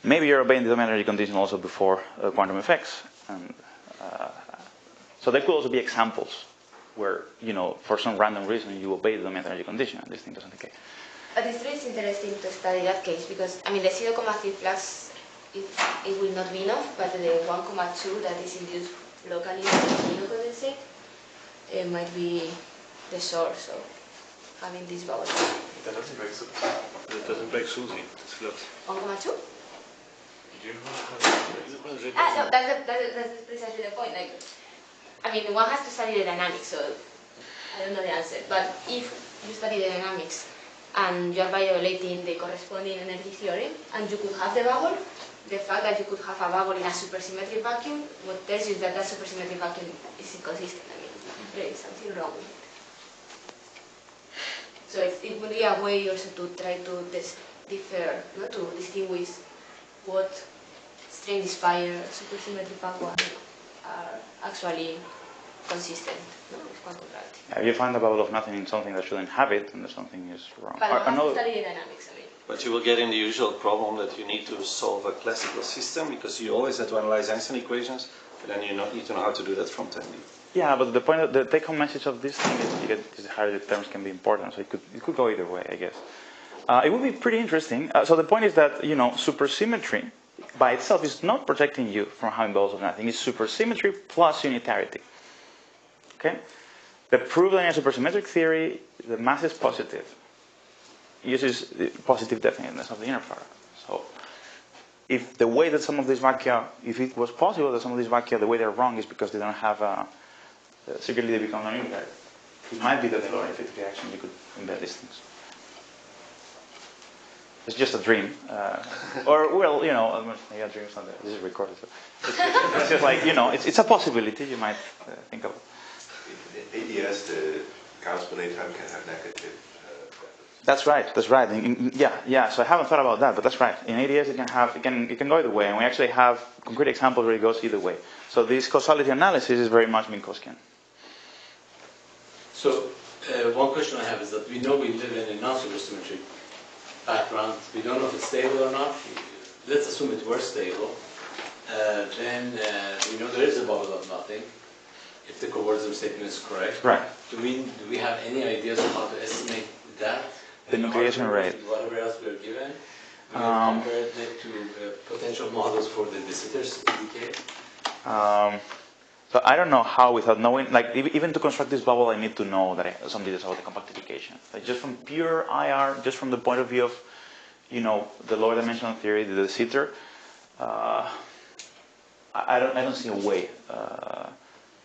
Maybe you're obeying the dominant energy condition also before quantum effects. And, so there could also be examples where, for some random reason, you obey the dominant energy condition, and this thing doesn't decay. But it's really interesting to study that case because, the 0.3 flux, it will not be enough, but the 1.2 that is induced locally in the condensate, it might be the source of having this bubble. That doesn't break SUSY. That doesn't break SUSY. It's flux. 1.2? No, that's precisely the point. One has to study the dynamics, so I don't know the answer. But if you study the dynamics and you are violating the corresponding energy theorem, and you could have the bubble, the fact that you could have a bubble in a supersymmetric vacuum, what tells you that supersymmetric vacuum is inconsistent. There is something wrong with it. So it would be a way also to try to to distinguish what strain inspired supersymmetric vacuum are actually consistent, no, with quantum gravity. If you find a bubble of nothing in something that shouldn't have it, then something is wrong. But we have to study the dynamics, I mean. But you will get in the usual problem that you need to solve a classical system because you always have to analyze Einstein equations, and then you need to know how to do that from 10D. Yeah, but the point, the take-home message of this thing is you get these higher terms can be important, so it could go either way, I guess. It would be pretty interesting. So the point is that, you know, supersymmetry by itself is not protecting you from having bubbles of nothing. It's supersymmetry plus unitarity. Okay? The proof that in a supersymmetric theory, the mass is positive. Uses the positive definiteness of the inner product. So if the way that some of these vacua, if it was possible that some of these vacua, the way they're wrong is because they don't have secretly they become non-unitary. It might be that in the logarithmic reaction you could embed these things. It's just a dream. Or, well, you know, maybe a dream is not there. This is recorded. So it's just like, you know, it's a possibility you might think of. In ADS, the Gauss-Bonnet time can have negative. That's right. Yeah. So I haven't thought about that, but that's right. In ADS, it can go either way, and we actually have concrete examples where it goes either way. So this causality analysis is very much Minkowskian. So one question I have is that we know we live in a non-supersymmetric background. We don't know if it's stable or not. Let's assume it were stable. Then we know there is a bubble of nothing, if the cobordism statement is correct. Right. Do we have any ideas of how to estimate that? The nucleation rate. Whatever else we are given. We have compared it to potential models for the de Sitter decay. So I don't know how, without knowing, like even to construct this bubble, I need to know that some details about the compactification. Like just from pure IR, just from the point of view of, you know, the lower dimensional theory, the de Sitter, I don't see a way.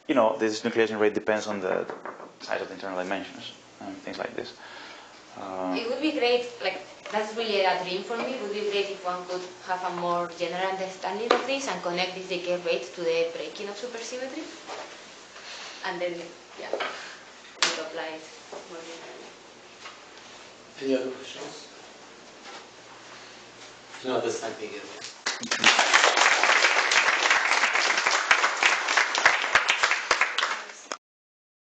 You know, this nucleation rate depends on the size of the internal dimensions and things like this. It would be great, like, that's really a dream for me. It would be great if one could have a more general understanding of this and connect this decay rate to the breaking of supersymmetry. And then, yeah, we could apply it more generally. Any other questions? No, this time, thank you.